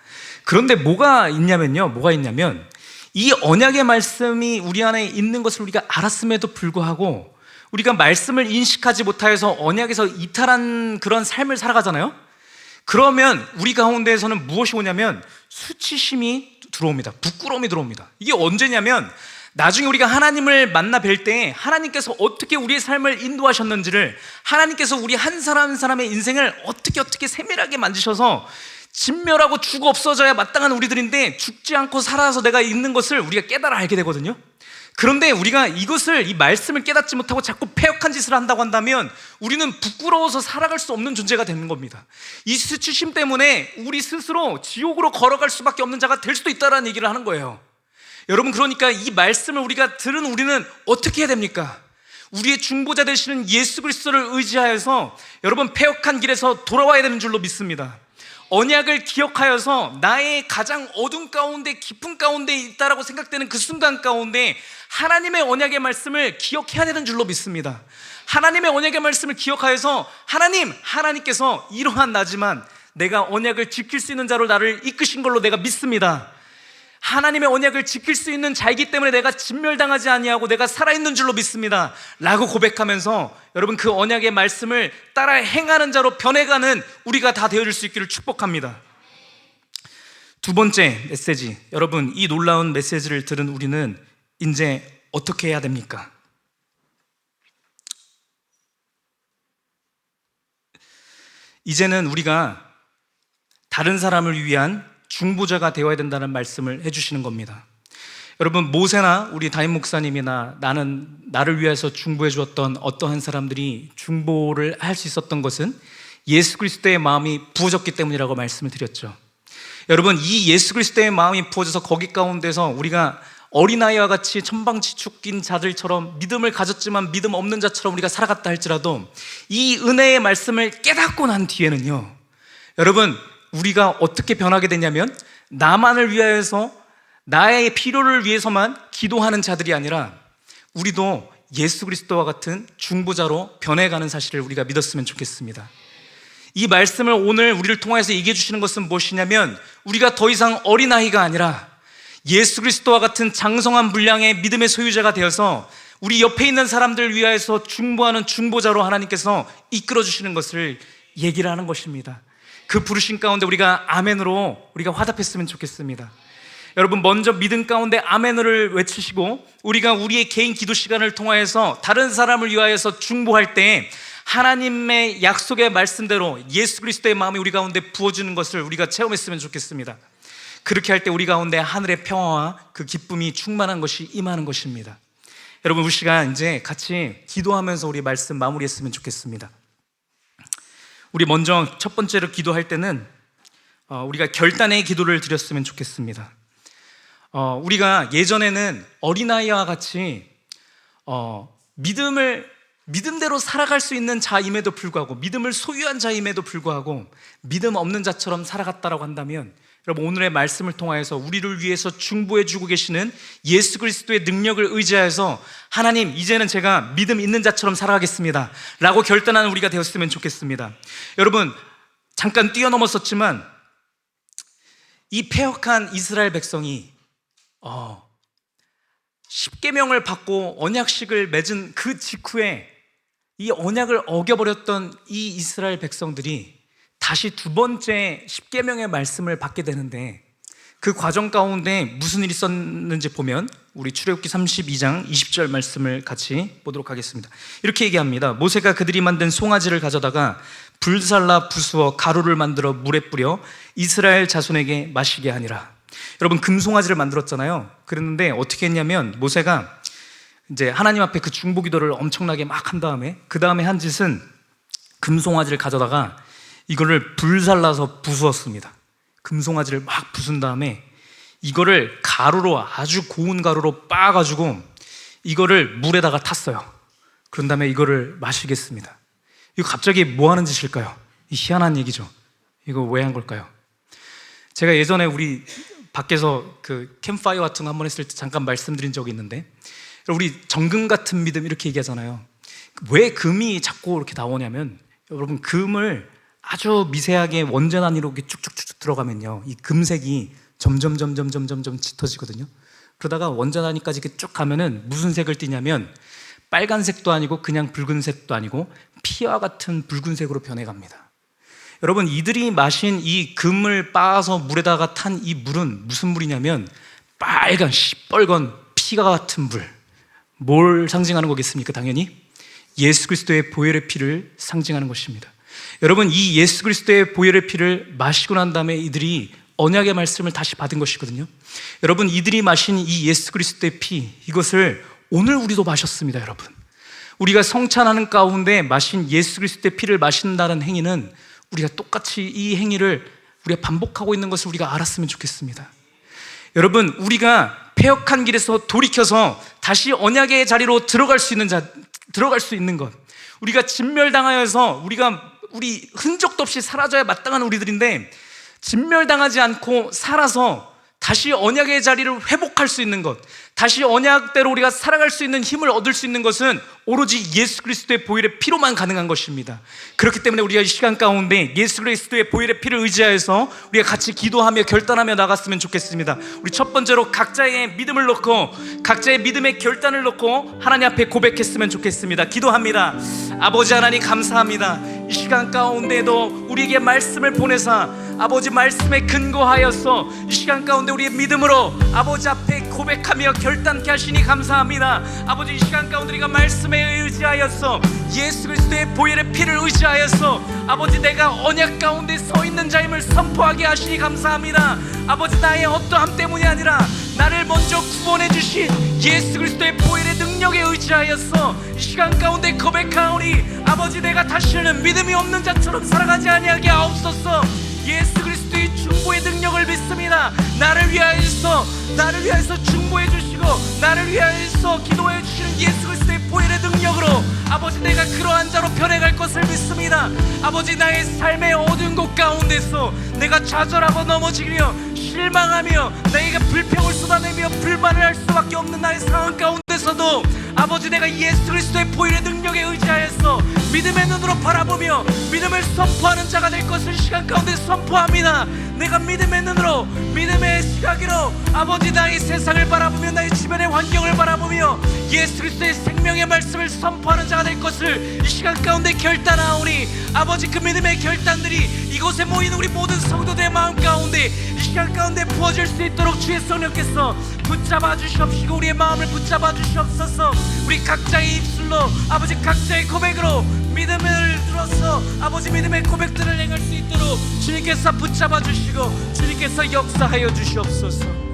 그런데 뭐가 있냐면 이 언약의 말씀이 우리 안에 있는 것을 우리가 알았음에도 불구하고 우리가 말씀을 인식하지 못하여서 언약에서 이탈한 그런 삶을 살아가잖아요. 그러면 우리 가운데에서는 무엇이 오냐면 수치심이 들어옵니다. 부끄러움이 들어옵니다. 이게 언제냐면 나중에 우리가 하나님을 만나 뵐 때 하나님께서 어떻게 우리의 삶을 인도하셨는지를, 하나님께서 우리 한 사람 한 사람의 인생을 어떻게 세밀하게 만지셔서 진멸하고 죽어 없어져야 마땅한 우리들인데 죽지 않고 살아서 내가 있는 것을 우리가 깨달아 알게 되거든요. 그런데 우리가 이 말씀을 깨닫지 못하고 자꾸 패역한 짓을 한다고 한다면 우리는 부끄러워서 살아갈 수 없는 존재가 되는 겁니다. 이 수치심 때문에 우리 스스로 지옥으로 걸어갈 수밖에 없는 자가 될 수도 있다는 얘기를 하는 거예요. 여러분, 그러니까 이 말씀을 우리가 들은 우리는 어떻게 해야 됩니까? 우리의 중보자 되시는 예수 그리스도를 의지하여서 여러분 패역한 길에서 돌아와야 되는 줄로 믿습니다. 언약을 기억하여서 나의 가장 어둠 가운데 깊은 가운데 있다라고 생각되는 그 순간 가운데 하나님의 언약의 말씀을 기억해야 되는 줄로 믿습니다. 하나님의 언약의 말씀을 기억하여서 하나님께서 이러한 나지만 내가 언약을 지킬 수 있는 자로 나를 이끄신 걸로 내가 믿습니다. 하나님의 언약을 지킬 수 있는 자이기 때문에 내가 진멸당하지 아니하고 내가 살아있는 줄로 믿습니다 라고 고백하면서 여러분 그 언약의 말씀을 따라 행하는 자로 변해가는 우리가 다 되어줄 수 있기를 축복합니다. 두 번째 메시지, 여러분 이 놀라운 메시지를 들은 우리는 이제 어떻게 해야 됩니까? 이제는 우리가 다른 사람을 위한 중보자가 되어야 된다는 말씀을 해주시는 겁니다. 여러분, 모세나 우리 담임 목사님이나 나를 위해서 중보해 주었던 어떠한 사람들이 중보를 할 수 있었던 것은 예수 그리스도의 마음이 부어졌기 때문이라고 말씀을 드렸죠. 여러분, 이 예수 그리스도의 마음이 부어져서 거기 가운데서 우리가 어린아이와 같이 천방지축인 자들처럼 믿음을 가졌지만 믿음 없는 자처럼 우리가 살아갔다 할지라도 이 은혜의 말씀을 깨닫고 난 뒤에는요, 여러분, 우리가 어떻게 변하게 되냐면 나만을 위하여서 나의 필요를 위해서만 기도하는 자들이 아니라 우리도 예수 그리스도와 같은 중보자로 변해가는 사실을 우리가 믿었으면 좋겠습니다. 이 말씀을 오늘 우리를 통해서 얘기해 주시는 것은 무엇이냐면 우리가 더 이상 어린아이가 아니라 예수 그리스도와 같은 장성한 분량의 믿음의 소유자가 되어서 우리 옆에 있는 사람들을 위하여서 중보하는 중보자로 하나님께서 이끌어 주시는 것을 얘기를 하는 것입니다. 그 부르심 가운데 우리가 아멘으로 우리가 화답했으면 좋겠습니다. 여러분, 먼저 믿음 가운데 아멘을 외치시고 우리가 우리의 개인 기도 시간을 통하여서 다른 사람을 위하여서 중보할 때 하나님의 약속의 말씀대로 예수 그리스도의 마음이 우리 가운데 부어주는 것을 우리가 체험했으면 좋겠습니다. 그렇게 할 때 우리 가운데 하늘의 평화와 그 기쁨이 충만한 것이 임하는 것입니다. 여러분, 우리 시간 이제 같이 기도하면서 우리 말씀 마무리했으면 좋겠습니다. 우리 먼저 첫 번째로 기도할 때는 우리가 결단의 기도를 드렸으면 좋겠습니다. 우리가 예전에는 어린아이와 같이 믿음대로 살아갈 수 있는 자임에도 불구하고, 믿음을 소유한 자임에도 불구하고 믿음 없는 자처럼 살아갔다라고 한다면, 여러분, 오늘의 말씀을 통하여서 우리를 위해서 중보해 주고 계시는 예수 그리스도의 능력을 의지하여서 하나님, 이제는 제가 믿음 있는 자처럼 살아가겠습니다 라고 결단하는 우리가 되었으면 좋겠습니다. 여러분, 잠깐 뛰어넘었었지만 이 패역한 이스라엘 백성이 십계명을 받고 언약식을 맺은 그 직후에 이 언약을 어겨버렸던 이 이스라엘 백성들이 다시 두 번째 십계명의 말씀을 받게 되는데, 그 과정 가운데 무슨 일이 있었는지 보면 우리 출애굽기 32장 20절 말씀을 같이 보도록 하겠습니다. 이렇게 얘기합니다. 모세가 그들이 만든 송아지를 가져다가 불살라 부수어 가루를 만들어 물에 뿌려 이스라엘 자손에게 마시게 하니라. 여러분, 금송아지를 만들었잖아요. 그랬는데 어떻게 했냐면 모세가 이제 하나님 앞에 그 중보 기도를 엄청나게 막 한 다음에 그 다음에 한 짓은 금송아지를 가져다가 이거를 불살라서 부수었습니다. 금송아지를 막 부순 다음에 이거를 가루로, 아주 고운 가루로 빻아가지고 이거를 물에다가 탔어요. 그런 다음에 이거를 마시겠습니다. 이거 갑자기 뭐 하는 짓일까요? 이 희한한 얘기죠. 이거 왜 한 걸까요? 제가 예전에 우리 밖에서 그 캠프파이어 같은 거 한번 했을 때 잠깐 말씀드린 적이 있는데, 우리 정금 같은 믿음 이렇게 얘기하잖아요. 왜 금이 자꾸 이렇게 나오냐면, 여러분, 금을 아주 미세하게 원전 안으로 쭉쭉쭉 들어가면요, 이 금색이 점점 짙어지거든요. 그러다가 원전 안까지 이렇게 쭉 가면은 무슨 색을 띠냐면 빨간색도 아니고 그냥 붉은색도 아니고 피와 같은 붉은색으로 변해갑니다. 여러분, 이들이 마신 이 금을 빻아서 물에다가 탄 이 물은 무슨 물이냐면 빨간 시뻘건 피가 같은 물. 뭘 상징하는 거겠습니까? 당연히 예수 그리스도의 보혈의 피를 상징하는 것입니다. 여러분, 이 예수 그리스도의 보혈의 피를 마시고 난 다음에 이들이 언약의 말씀을 다시 받은 것이거든요. 여러분, 이들이 마신 이 예수 그리스도의 피, 이것을 오늘 우리도 마셨습니다. 여러분, 우리가 성찬하는 가운데 마신 예수 그리스도의 피를 마신다는 행위는 우리가 똑같이 이 행위를 우리가 반복하고 있는 것을 우리가 알았으면 좋겠습니다. 여러분, 우리가 패역한 길에서 돌이켜서 다시 언약의 자리로 들어갈 수 있는 것, 우리가 진멸당하여서 우리 흔적도 없이 사라져야 마땅한 우리들인데 진멸당하지 않고 살아서 다시 언약의 자리를 회복할 수 있는 것, 다시 언약대로 우리가 살아갈 수 있는 힘을 얻을 수 있는 것은 오로지 예수 그리스도의 보혈의 피로만 가능한 것입니다. 그렇기 때문에 우리가 이 시간 가운데 예수 그리스도의 보혈의 피를 의지하여서 우리가 같이 기도하며 결단하며 나갔으면 좋겠습니다. 우리 첫 번째로 각자의 믿음을 놓고, 각자의 믿음의 결단을 놓고 하나님 앞에 고백했으면 좋겠습니다. 기도합니다. 아버지 하나님, 감사합니다. 이 시간 가운데도 우리에게 말씀을 보내사 아버지 말씀에 근거하여서 이 시간 가운데 우리의 믿음으로 아버지 앞에 고백하며 결단케 하시니 감사합니다. 아버지, 이 시간 가운데 우리가 말씀에 의지하여서 예수 그리스도의 보혈의 피를 의지하여서 아버지, 내가 언약 가운데 서 있는 자임을 선포하게 하시니 감사합니다. 아버지, 나의 어떠함 때문이 아니라 나를 먼저 구원해 주신 예수 그리스도의 보혈의 능력에 의지하여서 이 시간 가운데 고백하오니 아버지, 내가 다시는 믿음이 없는 자처럼 살아가지 아니하게 하옵소서. 예수 그리스도의 중보의 능력을 믿습니다. 나를 위하여서 중보해 주시고 나를 위하여서 기도해 주시는 예수 그리스도의 보혈의 능력으로 아버지 내가 그러한 자로 변해갈 것을 믿습니다. 아버지 나의 삶의 어두운 곳 가운데서 내가 좌절하고 넘어지며 실망하며 나에게 불평을 쏟아내며 불만을 할 수밖에 없는 나의 상황 가운데서도 아버지 내가 예수 그리스도의 보혈의 능력에 의지하여서 믿음의 눈으로 바라보며 믿음을 선포하는 자가 될 것을 시간 가운데 선포합니다. 내가 믿음의 눈으로 믿음의 시각으로 아버지 나의 세상을 바라보며 나의 주변의 환경을 바라보며 예수 그리스도의 생명의 말씀을 선포하는 자가 될 것을 이 시간 가운데 결단하오니 아버지 그 믿음의 결단들이 이곳에 모인 우리 모든 성도들의 마음 가운데 이 시간 가운데 부어질 수 있도록 주의 성령께서 붙잡아 주시옵시고 우리의 마음을 붙잡아 주시옵소서. 우리 각자의 입술로 아버지 각자의 고백으로 믿음을 들어서 아버지 믿음의 고백들을 행할 수 있도록 주님께서 붙잡아 주시고 주님께서 역사하여 주시옵소서.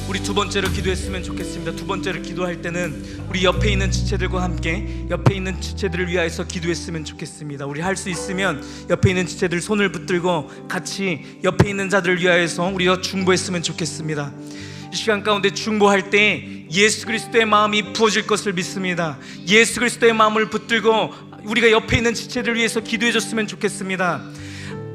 우리 두 번째로 기도했으면 좋겠습니다. 두 번째로 기도할 때는 우리 옆에 있는 지체들과 함께 옆에 있는 지체들을 위하여서 기도했으면 좋겠습니다. 우리 할 수 있으면 옆에 있는 지체들 손을 붙들고 같이 옆에 있는 자들을 위하여서 우리가 중보했으면 좋겠습니다. 이 시간 가운데 중보할 때 예수 그리스도의 마음이 부어질 것을 믿습니다. 예수 그리스도의 마음을 붙들고 우리가 옆에 있는 지체들을 위해서 기도해 줬으면 좋겠습니다.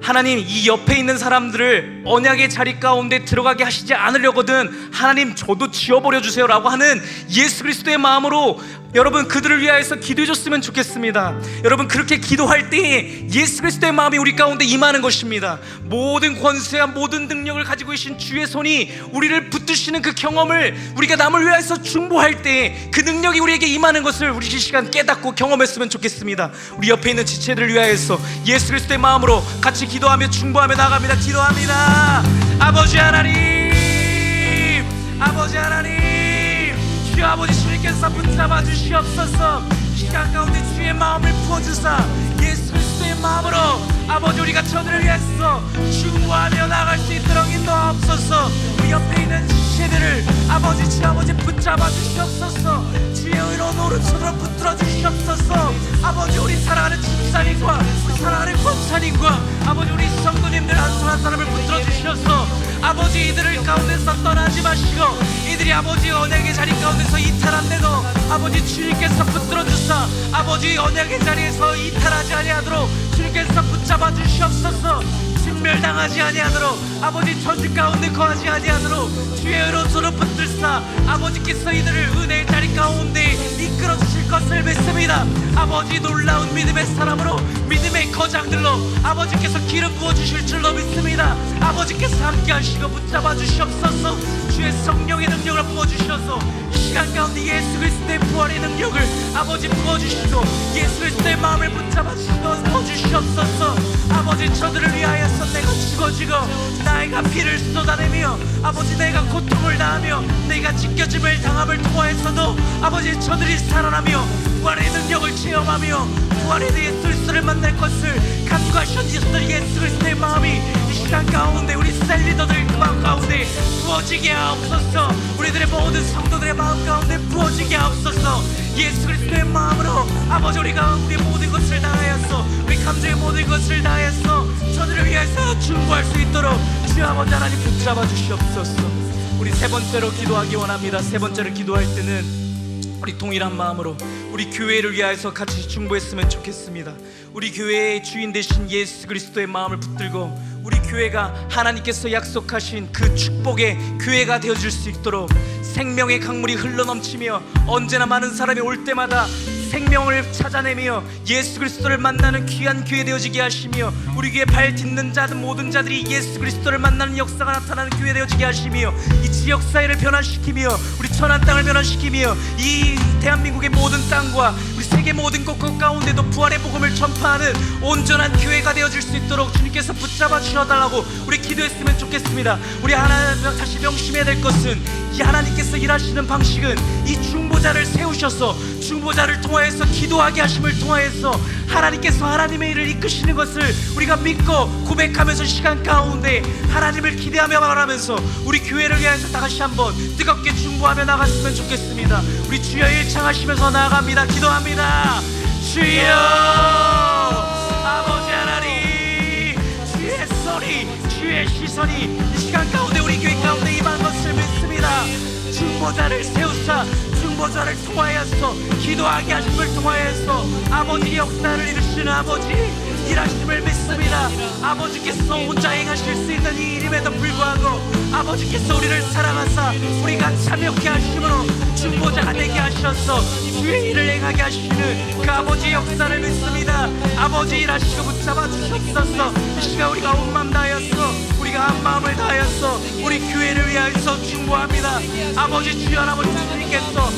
하나님, 이 옆에 있는 사람들을 언약의 자리 가운데 들어가게 하시지 않으려거든 하나님 저도 지워버려 주세요 라고 하는 예수 그리스도의 마음으로 여러분 그들을 위하여서 기도해 줬으면 좋겠습니다. 여러분 그렇게 기도할 때 예수 그리스도의 마음이 우리 가운데 임하는 것입니다. 모든 권세와 모든 능력을 가지고 계신 주의 손이 우리를 붙드시는 그 경험을 우리가 남을 위하여서 중보할 때 그 능력이 우리에게 임하는 것을 우리 이 시간 깨닫고 경험했으면 좋겠습니다. 우리 옆에 있는 지체들을 위하여서 예수 그리스도의 마음으로 같이 기도하며 중보하며 나갑니다. 기도합니다. 아버지 하나님, 아버지 하나님, 주여 아버지 주님께서 붙잡아 주시옵소서. 시간 가운데 주의 마음을 부어주사 예수 그리스도의 마음으로 아버지 우리가 저들을 위해서 중보하며 나갈 수 있도록 인도하옵소서. 우리 옆에 있는 지체들을 아버지 주 아버지 붙잡아 주시옵소서. 주의 의로운 오른손으로 붙들어 주시옵소서. 아버지 우리 사랑하는 집사님과 우리 사랑하는 권사님과 아버지 우리 성도님들 한 사람 한 사람을 붙들어 주셔서 아버지 이들을 가운데서 떠나지 마시고 이들이 아버지 언약의 자리 가운데서 이탈한데도 아버지 주님께서 붙들어 주사 아버지 언약의 자리에서 이탈하지 아니하도록 주님께서 붙잡아 주시옵소서. 진멸당하지 아니하도록 아버지 저주 가운데 거하지 아니하도록 주의 의로운 손을 붙들사 아버지께서 이들을 은혜의 자리 가운데 이끌어 주실 것을 믿습니다. 아버지 놀라운 믿음의 사람으로 믿음의 거장들로 아버지께서 기름 부어 주실 줄로 믿습니다. 아버지께서 함께 하시고 붙잡아 주시옵소서. 주의 성령의 능력을 부어 주셔서 이 시간 가운데 예수 그리스도의 부활의 능력을 아버지 부어 주시고 예수 그리스도의 마음을 붙잡아 주시고 부어 주시옵소서. 아버지 저들을 위하여서 내가 죽어지고 나이가 피를 쏟아내며 아버지 내가 고통을 당하며 내가 찢겨짐을 당함을 통하여서도 아버지 저들이 살아나며 부활의 능력을 체험하며 부활의 예수 그리스도를 만날 것을 간구하셨던 예수 그리스도의 마음이 이 시간 가운데 우리 셀리더들 마음 가운데 부어지게 하옵소서. 우리들의 모든 성도들의 마음 가운데 부어지게 하옵소서. 예수 그리스도의 마음으로 아버지 우리가 우리 모든 것을 다하여서 우리 감정의 모든 것을 다하여서 저들을 위해서 중보할 수 있도록 주여 아버지 하나님 붙잡아 주시옵소서. 우리 세 번째로 기도하기 원합니다. 세 번째로 기도할 때는 우리 동일한 마음으로 우리 교회를 위하여서 같이 중보했으면 좋겠습니다. 우리 교회의 주인 되신 예수 그리스도의 마음을 붙들고 우리 교회가 하나님께서 약속하신 그 축복의 교회가 되어줄 수 있도록 생명의 강물이 흘러넘치며 언제나 많은 사람이 올 때마다 생명을 찾아내며 예수 그리스도를 만나는 귀한 교회 되어지게 하시며 우리 교회 발 딛는 자들 모든 자들이 예수 그리스도를 만나는 역사가 나타나는 교회 되어지게 하시며 이 지역 사회를 변화시키며 우리 천안 땅을 변화시키며 이 대한민국의 모든 땅과 우리 세계 모든 곳곳 가운데도 부활의 복음을 전파하는 온전한 교회가 되어질 수 있도록 주님께서 붙잡아 주셔달라고 우리 기도했으면 좋겠습니다. 우리 하나 다시 명심해야 될 것은 이 하나님께서 일하시는 방식은 이 중보자를 세우셔서 중보자를 통하여서 기도하게 하심을 통하여서 하나님께서 하나님의 일을 이끄시는 것을 우리가 믿고 고백하면서 시간 가운데 하나님을 기대하며 바라면서 우리 교회를 위해서 다시 한번 뜨겁게 중보하며 나갔으면 좋겠습니다. 우리 주여 일창하시면서 나아갑니다. 기도합니다. 주여 아버지 하나님 주의 소리 주의 시선이 이 시간 가운데 우리 교회 가운데 임한 것을 믿습니다. 중보자를 세우사 중보자를 통하여서 기도하게 하심을 통하여서 아버지 역사를 이루시는 아버지 일하심을 믿습니다. 아버지께서 혼자 행하실 수 있는 이 일임에도 불구하고 아버지께서 우리를 사랑하사 우리가 참여케 하심으로 중보자가 되게 하셔서 주의 일을 행하게 하시는 그 아버지의 역사를 믿습니다. 아버지 일하시고 붙잡아 주셨소서. 이 시간 우리가 온 마음 다하여서 우리가 한 마음을 다하여서 우리 교회를 위하여서 중보합니다. 아버지 주여 아버지 주님께서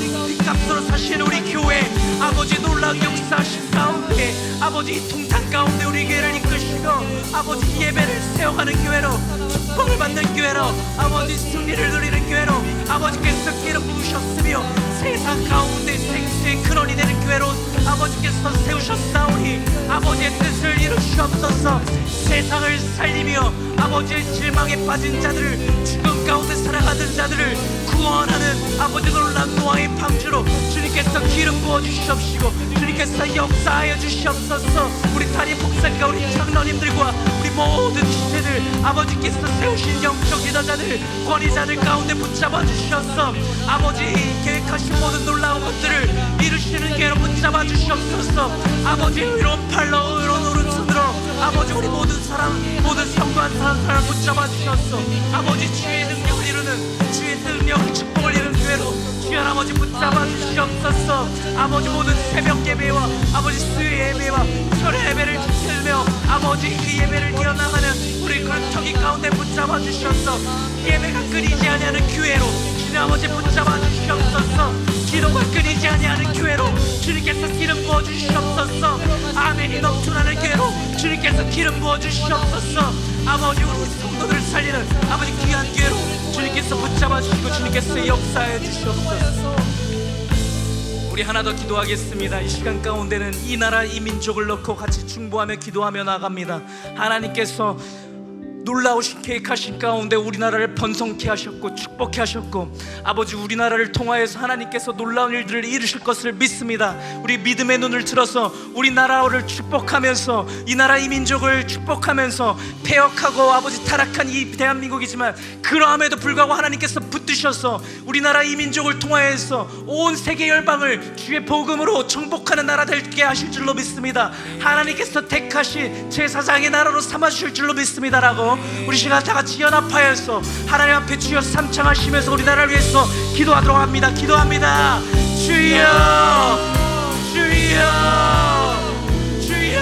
값으로 사신 우리 교회 아버지 놀라운 역사하신 가운데 아버지 통탄 가운데 우리 교회를 이끄시고 아버지 예배를 세워가는 교회로 축복을 받는 교회로 아버지 승리를 누리는 교회로 아버지께서 기름 부으셨으며 세상 가운데 생수의 근원이 되는 교회로 아버지께서 세우셨사오니 아버지의 뜻을 이루시옵소서. 세상을 살리며 아버지의 실망에 빠진 자들을 죽음 가운데 살아가는 자들을 구원하는 아버지 놀라운 노아의 방주로 주님께서 기름 부어주시옵시고 주님께서 역사하여 주시옵소서. 우리 담임 목사님과 우리 장로님들과 우리 모든 지체들 아버지께서 세우신 영적 리더자들 권위자들 가운데 붙잡아 주셔서 아버지 계획하신 모든 놀라운 것들을 이루시는 계로 붙잡아 주시옵소서. 아버지 의로운 팔로 의로운 오른손으로 아버지 우리 모든 사람 모든 성도한 사람 붙잡아 주셨소. 아버지 주의 능력을 이루는 주의 능력을 축복을 이루는 교회로 주여 아버지 붙잡아 주시옵소서. 아버지 모든 새벽 예배와 아버지 수요 예배와 설의 예배를 지키며 아버지 그 예배를 이어나가는 우리 그릇터기 가운데 붙잡아 주셔서 예배가 끊이지 아니하는 교회로 주님 아버지 붙잡아 주시옵소서. 기도가 끊이지 아니하는 교회로 주님께서 기름 부어 주시옵소서. 아멘이 넘쳐나는 교회로 주님께서 기름 부어 주시옵소서. 아버지 우리 성도들을 살리는 아버지 귀한 교회로 주님께서 붙잡아 주시고 주님께서 역사해 주시옵소서. 우리 하나 더 기도하겠습니다. 이 시간 가운데는 이 나라 이 민족을 넣고 같이 중보하며 기도하며 나갑니다. 하나님께서 놀라우신 계획하신 가운데 우리나라를 번성케 하셨고 축복케 하셨고 아버지 우리나라를 통하여서 하나님께서 놀라운 일들을 이루실 것을 믿습니다. 우리 믿음의 눈을 들어서 우리나라를 축복하면서 이 나라 이 민족을 축복하면서 폐역하고 아버지 타락한 이 대한민국이지만 그러함에도 불구하고 하나님께서 붙드셔서 우리나라 이 민족을 통하여서 온 세계 열방을 주의 복음으로 정복하는 나라 되게 하실 줄로 믿습니다. 하나님께서 택하신 제사장의 나라로 삼아주실 줄로 믿습니다라고 우리 시간 다 같이 연합하여서 하나님 앞에 주여 삼창하시면서 우리나라를 위해서 기도하도록 합니다. 기도합니다. 주여 주여 주여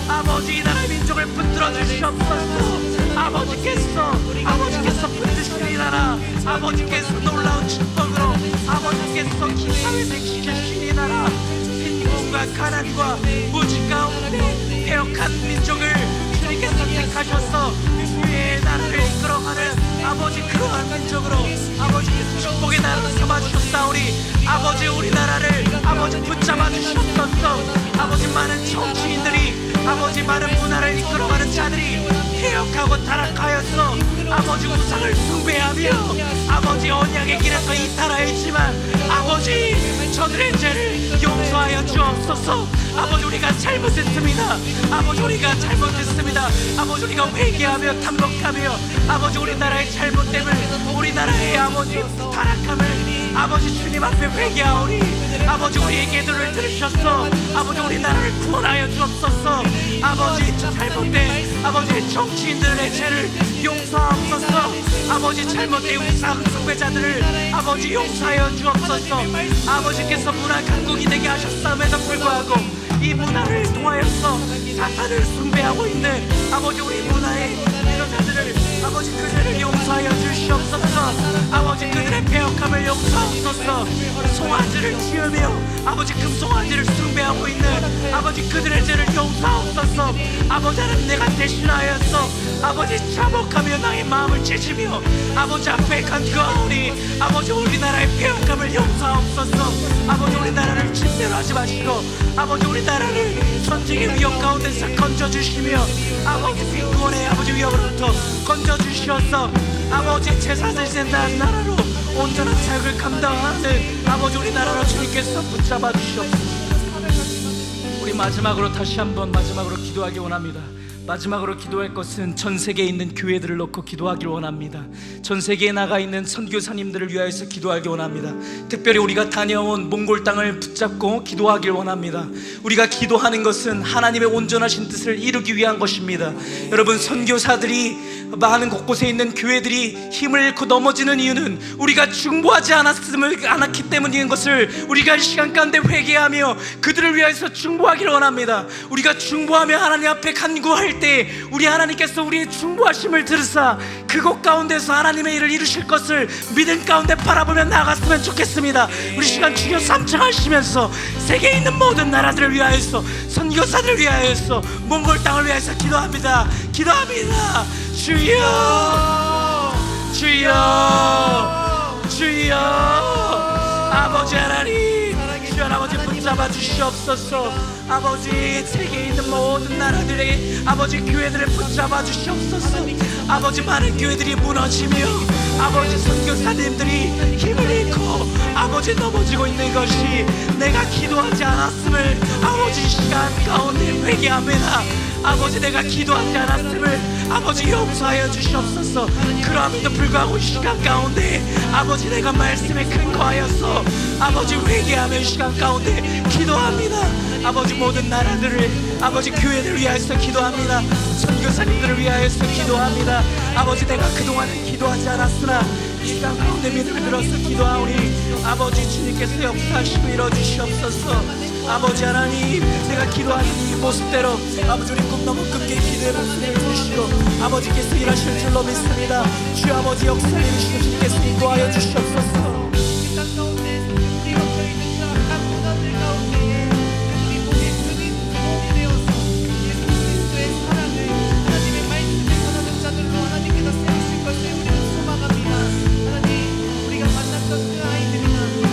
아버지 이 나라 민족을 붙들어 주시옵소서. 아버지께서 붙드신 이 나라 아버지께서 놀라운 축복으로 아버지께서 기상을 생기신 이 나라 빈곤과 가난과 무지 가운데 폐역한 민족을 주님께서 택하셔서 주의 나라를 이끌어가는 아버지 그러한 민족으로 아버지께서 축복의 나라를 삼아주셨사오니 아버지 우리나라를 아버지 붙잡아 주셨소서. 아버지 많은 정치인들이 아버지 많은 문화를 이끌어가는 자들이 폐역하고 타락하여서 아버지 우상을 숭배하며 아버지 언약의 길에서 이탈하였지만 아버지 저들의 죄를 용서하여 주옵소서. 아버지 우리가 잘못했습니다. 아버지 우리가 잘못했습니다. 아버지 우리가 회개하며 탐복하며 아버지 우리나라의 잘못됨을 우리나라의 아버지 타락함을 아버지 주님 앞에 회개하오니 아버지 우리의 기도를 들으셔서 아버지 우리나라를 구원하여 주옵소서. 아버지 잘못된 아버지 정치인들의 죄를 용서하옵소서. 아버지 잘못된 우상 숭배자들을 아버지 용서하여 주옵소서. 아버지께서 문화 강국이 되게 하셨음에도 불구하고 이 문화를 통하여서 사탄을 숭배하고 있는 아버지 우리 문화의 리더자들을 아버지 그들을 용서하여 주시옵소서. 아버지 그들의 배역함을 용서하옵소서. 송아지를 지으며 아버지 금송아지를 숭배하고 있는 아버지 그들의 죄를 용서하옵소서. 아버지 하나님 내가 대신하여서 아버지 자복하며 나의 마음을 찢으며 아버지 앞에 간구하오니 아버지 우리나라의 배역함을 용서하옵소서. 아버지 우리나라를 침대로 하지 마시고 아버지 우리나라를 전쟁의 위협 가운데서 건져주시며 아버지 빈곤의 아버지 위협으로부터 건져주셔서 아버지 제사장된 나라로 온전한 사역을 감당하는 아버지 우리나라로 주님께서 붙잡아 주시옵소서. 우리 마지막으로 다시 한번 마지막으로 기도하기 원합니다. 마지막으로 기도할 것은 전 세계에 있는 교회들을 놓고 기도하길 원합니다. 전 세계에 나가 있는 선교사님들을 위하여서 기도하길 원합니다. 특별히 우리가 다녀온 몽골 땅을 붙잡고 기도하길 원합니다. 우리가 기도하는 것은 하나님의 온전하신 뜻을 이루기 위한 것입니다. 여러분, 선교사들이 많은 곳곳에 있는 교회들이 힘을 잃고 넘어지는 이유는 우리가 중보하지 않았기 때문인 것을 우리가 이 시간 가운데 회개하며 그들을 위하여서 중보하기를 원합니다. 우리가 중보하며 하나님 앞에 간구할 때 우리 하나님께서 우리의 중보하심을 들으사 그곳 가운데서 하나님의 일을 이루실 것을 믿음 가운데 바라보며 나아갔으면 좋겠습니다. 우리 시간 주여 삼창하시면서 세계에 있는 모든 나라들을 위하여서, 선교사들을 위하여서, 몽골 땅을 위하여서 기도합니다. 기도합니다. 주여, 주여, 주여. 아버지 하나님, 주여 아버지 붙잡아 주시옵소서. 아버지, 세계에 있는 모든 나라들에게 아버지 교회들을 붙잡아 주시옵소서. 아버지, 많은 교회들이 무너지며 아버지 선교사님들이 힘을 잃고 아버지 넘어지고 있는 것이 내가 기도하지 않았음을 아버지 시간 가운데 회개합니다. 아버지, 내가 기도하지 않았음을 아버지 용서하여 주시옵소서. 그럼에도 불구하고 이 시간 가운데 아버지, 내가 말씀에 근거하여서 아버지 회개하며 이 시간 가운데 기도합니다. 아버지, 모든 나라들을 아버지 교회들을 위하여서 기도합니다. 선교사님들을 위하여서 기도합니다. 아버지, 내가 그동안은 기도하지 않았으나 이 시간 가운데 믿음을 들어서 기도하오니 아버지, 주님께서 역사하시고 이뤄주시옵소서. 아버지 하나님, 내가 기도하는 이 모습대로 아버지, 우리 꿈 넘어 꿈게 기도의 목소리를 들으시고 아버지께서 일하실 줄로 믿습니다. 주 아버지, 역사를 이루시고 주님께서 인도하여 주시옵소서.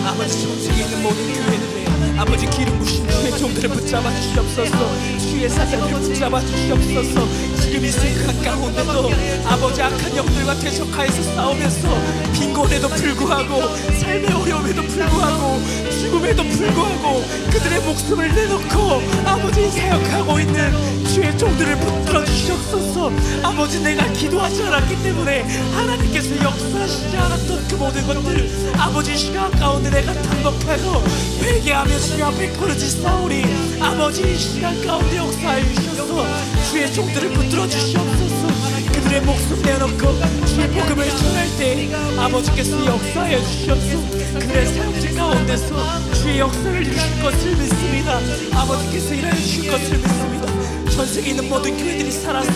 아버지, 전 세계에 있는 모든 교회들에 아버지 기름 부신 주의 종들을 붙잡아 주시옵소서. 주의 사자들을 붙잡아 주시옵소서. 지금 이 순간 가운데도 아버지, 악한 영들과 대적하여서 싸우면서 빈곤에도 불구하고 삶의 어려움에도 불구하고 죽음에도 불구하고 그들의 목숨을 내놓고 아버지 사역하고 있는 주의 종들을 붙들어 주시옵소서. 아버지, 내가 기도하지 않았기 때문에 하나님께서 역사하시지 않았던 그 모든 것들 아버지, 시간 가운데 내가 단독하고 회개하며 주님 앞에 부르짖사오니 아버지, 이 시간 가운데 역사하여 주셔서 주의 종들을 붙들어 주시옵소서. 그들의 목숨 내놓고 주의 복음을 전할 때 아버지께서 역사하여 주시옵소서. 그들의 사역지 가운데서 주의 역사를 이루실 것을 믿습니다. 아버지께서 일하여 주실 것을 믿습니다. 전 세계에 있는 모든 교회들이 살아서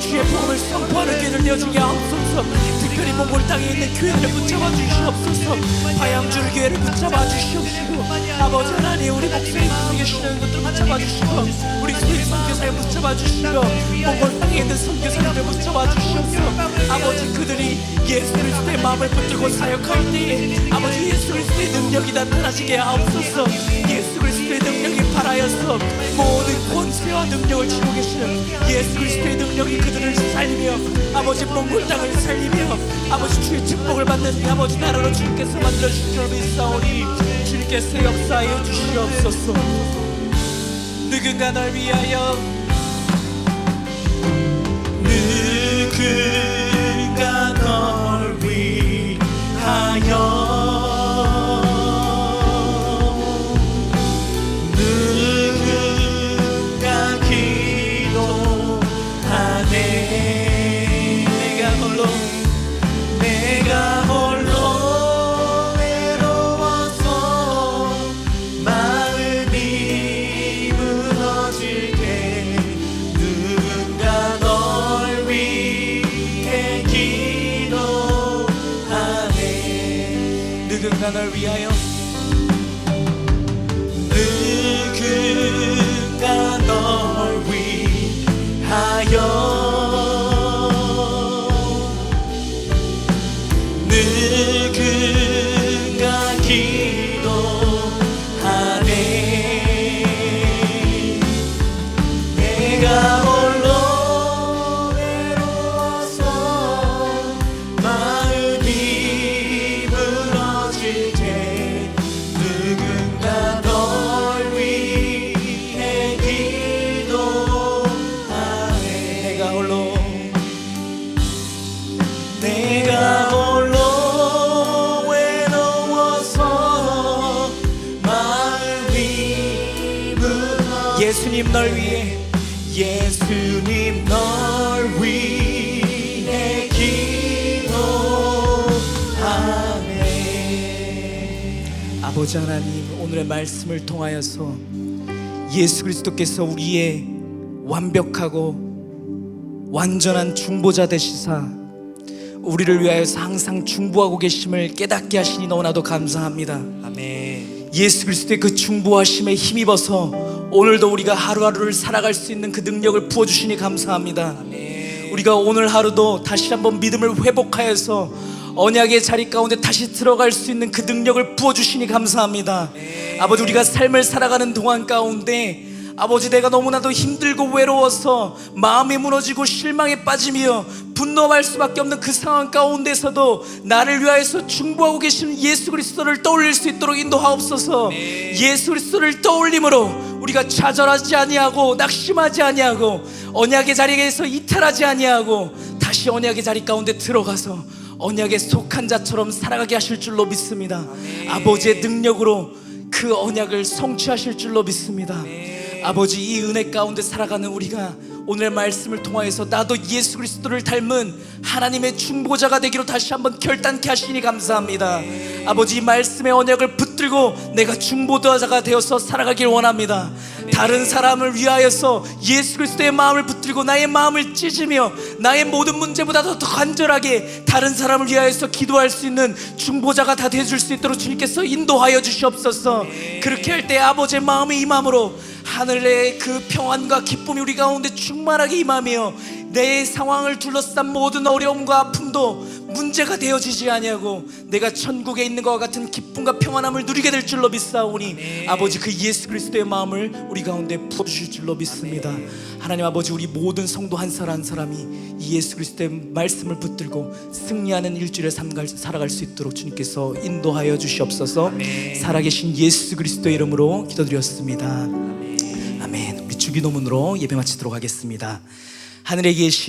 주의 복음을 선포하는 교회를 내어주게 하옵소서. 특별히 몽골 땅에 있는 교회들을 붙잡아 주시옵소서. 화양주를 교회를 붙잡아 주시옵시고 아버지 하나님, 우리 목소리 듣고 계시는 것들 붙잡아 주시고 우리 교회 선교사를 붙잡아 주시고 몽골 땅에 있는 선교사님들 붙잡아 주시옵소서. 아버지, 그들이 예수 그리스도의 마음을 붙들고 사역할 때에 아버지, 예수 그리스도의 능력이 나타나시게 하옵소서. 예수 그리스도의 능력이 발하여서 모든 권세와 능력을 지고 계시는 예수 그리스도의 능력이 그들을 살리며 아버지, 몽골 땅을 살리며 아버지, 주의 축복을 받는 아버지 나라로 주님께서 만들어주실 줄 믿사오니 주님께서 역사하여 주시옵소서. 누군가 널 위하여, 누군가 널 위하여, 누군가 널 위하여, 누군가 널 위하여, 누군가 기도하네. 내가 홀로 외로워서 마음이 무너질 때 누군가 널 위해 기도하네. 예수님 널 위해 기도하네. 아버지 하나님, 오늘의 말씀을 통하여서 예수 그리스도께서 우리의 완벽하고 완전한 중보자 되시사 우리를 위하여서 항상 중보하고 계심을 깨닫게 하시니 너무나도 감사합니다. 아멘. 예수 그리스도의 그 중보하심에 힘입어서 오늘도 우리가 하루하루를 살아갈 수 있는 그 능력을 부어주시니 감사합니다. 아멘. 우리가 오늘 하루도 다시 한번 믿음을 회복하여서 언약의 자리 가운데 다시 들어갈 수 있는 그 능력을 부어주시니 감사합니다. 아버지, 우리가 삶을 살아가는 동안 가운데 아버지, 내가 너무나도 힘들고 외로워서 마음이 무너지고 실망에 빠지며 분노할 수밖에 없는 그 상황 가운데서도 나를 위하여서 중보하고 계신 예수 그리스도를 떠올릴 수 있도록 인도하옵소서. 예수 그리스도를 떠올림으로 우리가 좌절하지 아니하고 낙심하지 아니하고 언약의 자리에서 이탈하지 아니하고 다시 언약의 자리 가운데 들어가서 언약에 속한 자처럼 살아가게 하실 줄로 믿습니다. 아버지의 능력으로 그 언약을 성취하실 줄로 믿습니다. 아버지, 이 은혜 가운데 살아가는 우리가 오늘 말씀을 통하여서 나도 예수 그리스도를 닮은 하나님의 중보자가 되기로 다시 한번 결단케 하시니 감사합니다. 아버지, 이 말씀의 언약을 붙들고 내가 중보자가 되어서 살아가길 원합니다. 다른 사람을 위하여서 예수 그리스도의 마음을 붙들고 나의 마음을 찢으며 나의 모든 문제보다 더 간절하게 다른 사람을 위하여서 기도할 수 있는 중보자가 다 되어줄 수 있도록 주님께서 인도하여 주시옵소서. 그렇게 할 때 아버지의 마음이 임함으로 하늘의 그 평안과 기쁨이 우리 가운데 충만하게 임하며 내 상황을 둘러싼 모든 어려움과 아픔도 문제가 되어지지 아니하고 내가 천국에 있는 것과 같은 기쁨과 평안함을 누리게 될 줄로 믿사오니 아버지, 그 예수 그리스도의 마음을 우리 가운데 부어주실 줄로 믿습니다. 하나님 아버지, 우리 모든 성도 한 사람 한 사람이 이 예수 그리스도의 말씀을 붙들고 승리하는 일주일에 살아갈 수 있도록 주님께서 인도하여 주시옵소서. 살아계신 예수 그리스도의 이름으로 기도드렸습니다. 아멘. 우리 주기도문으로 예배 마치도록 하겠습니다. 하늘에 계신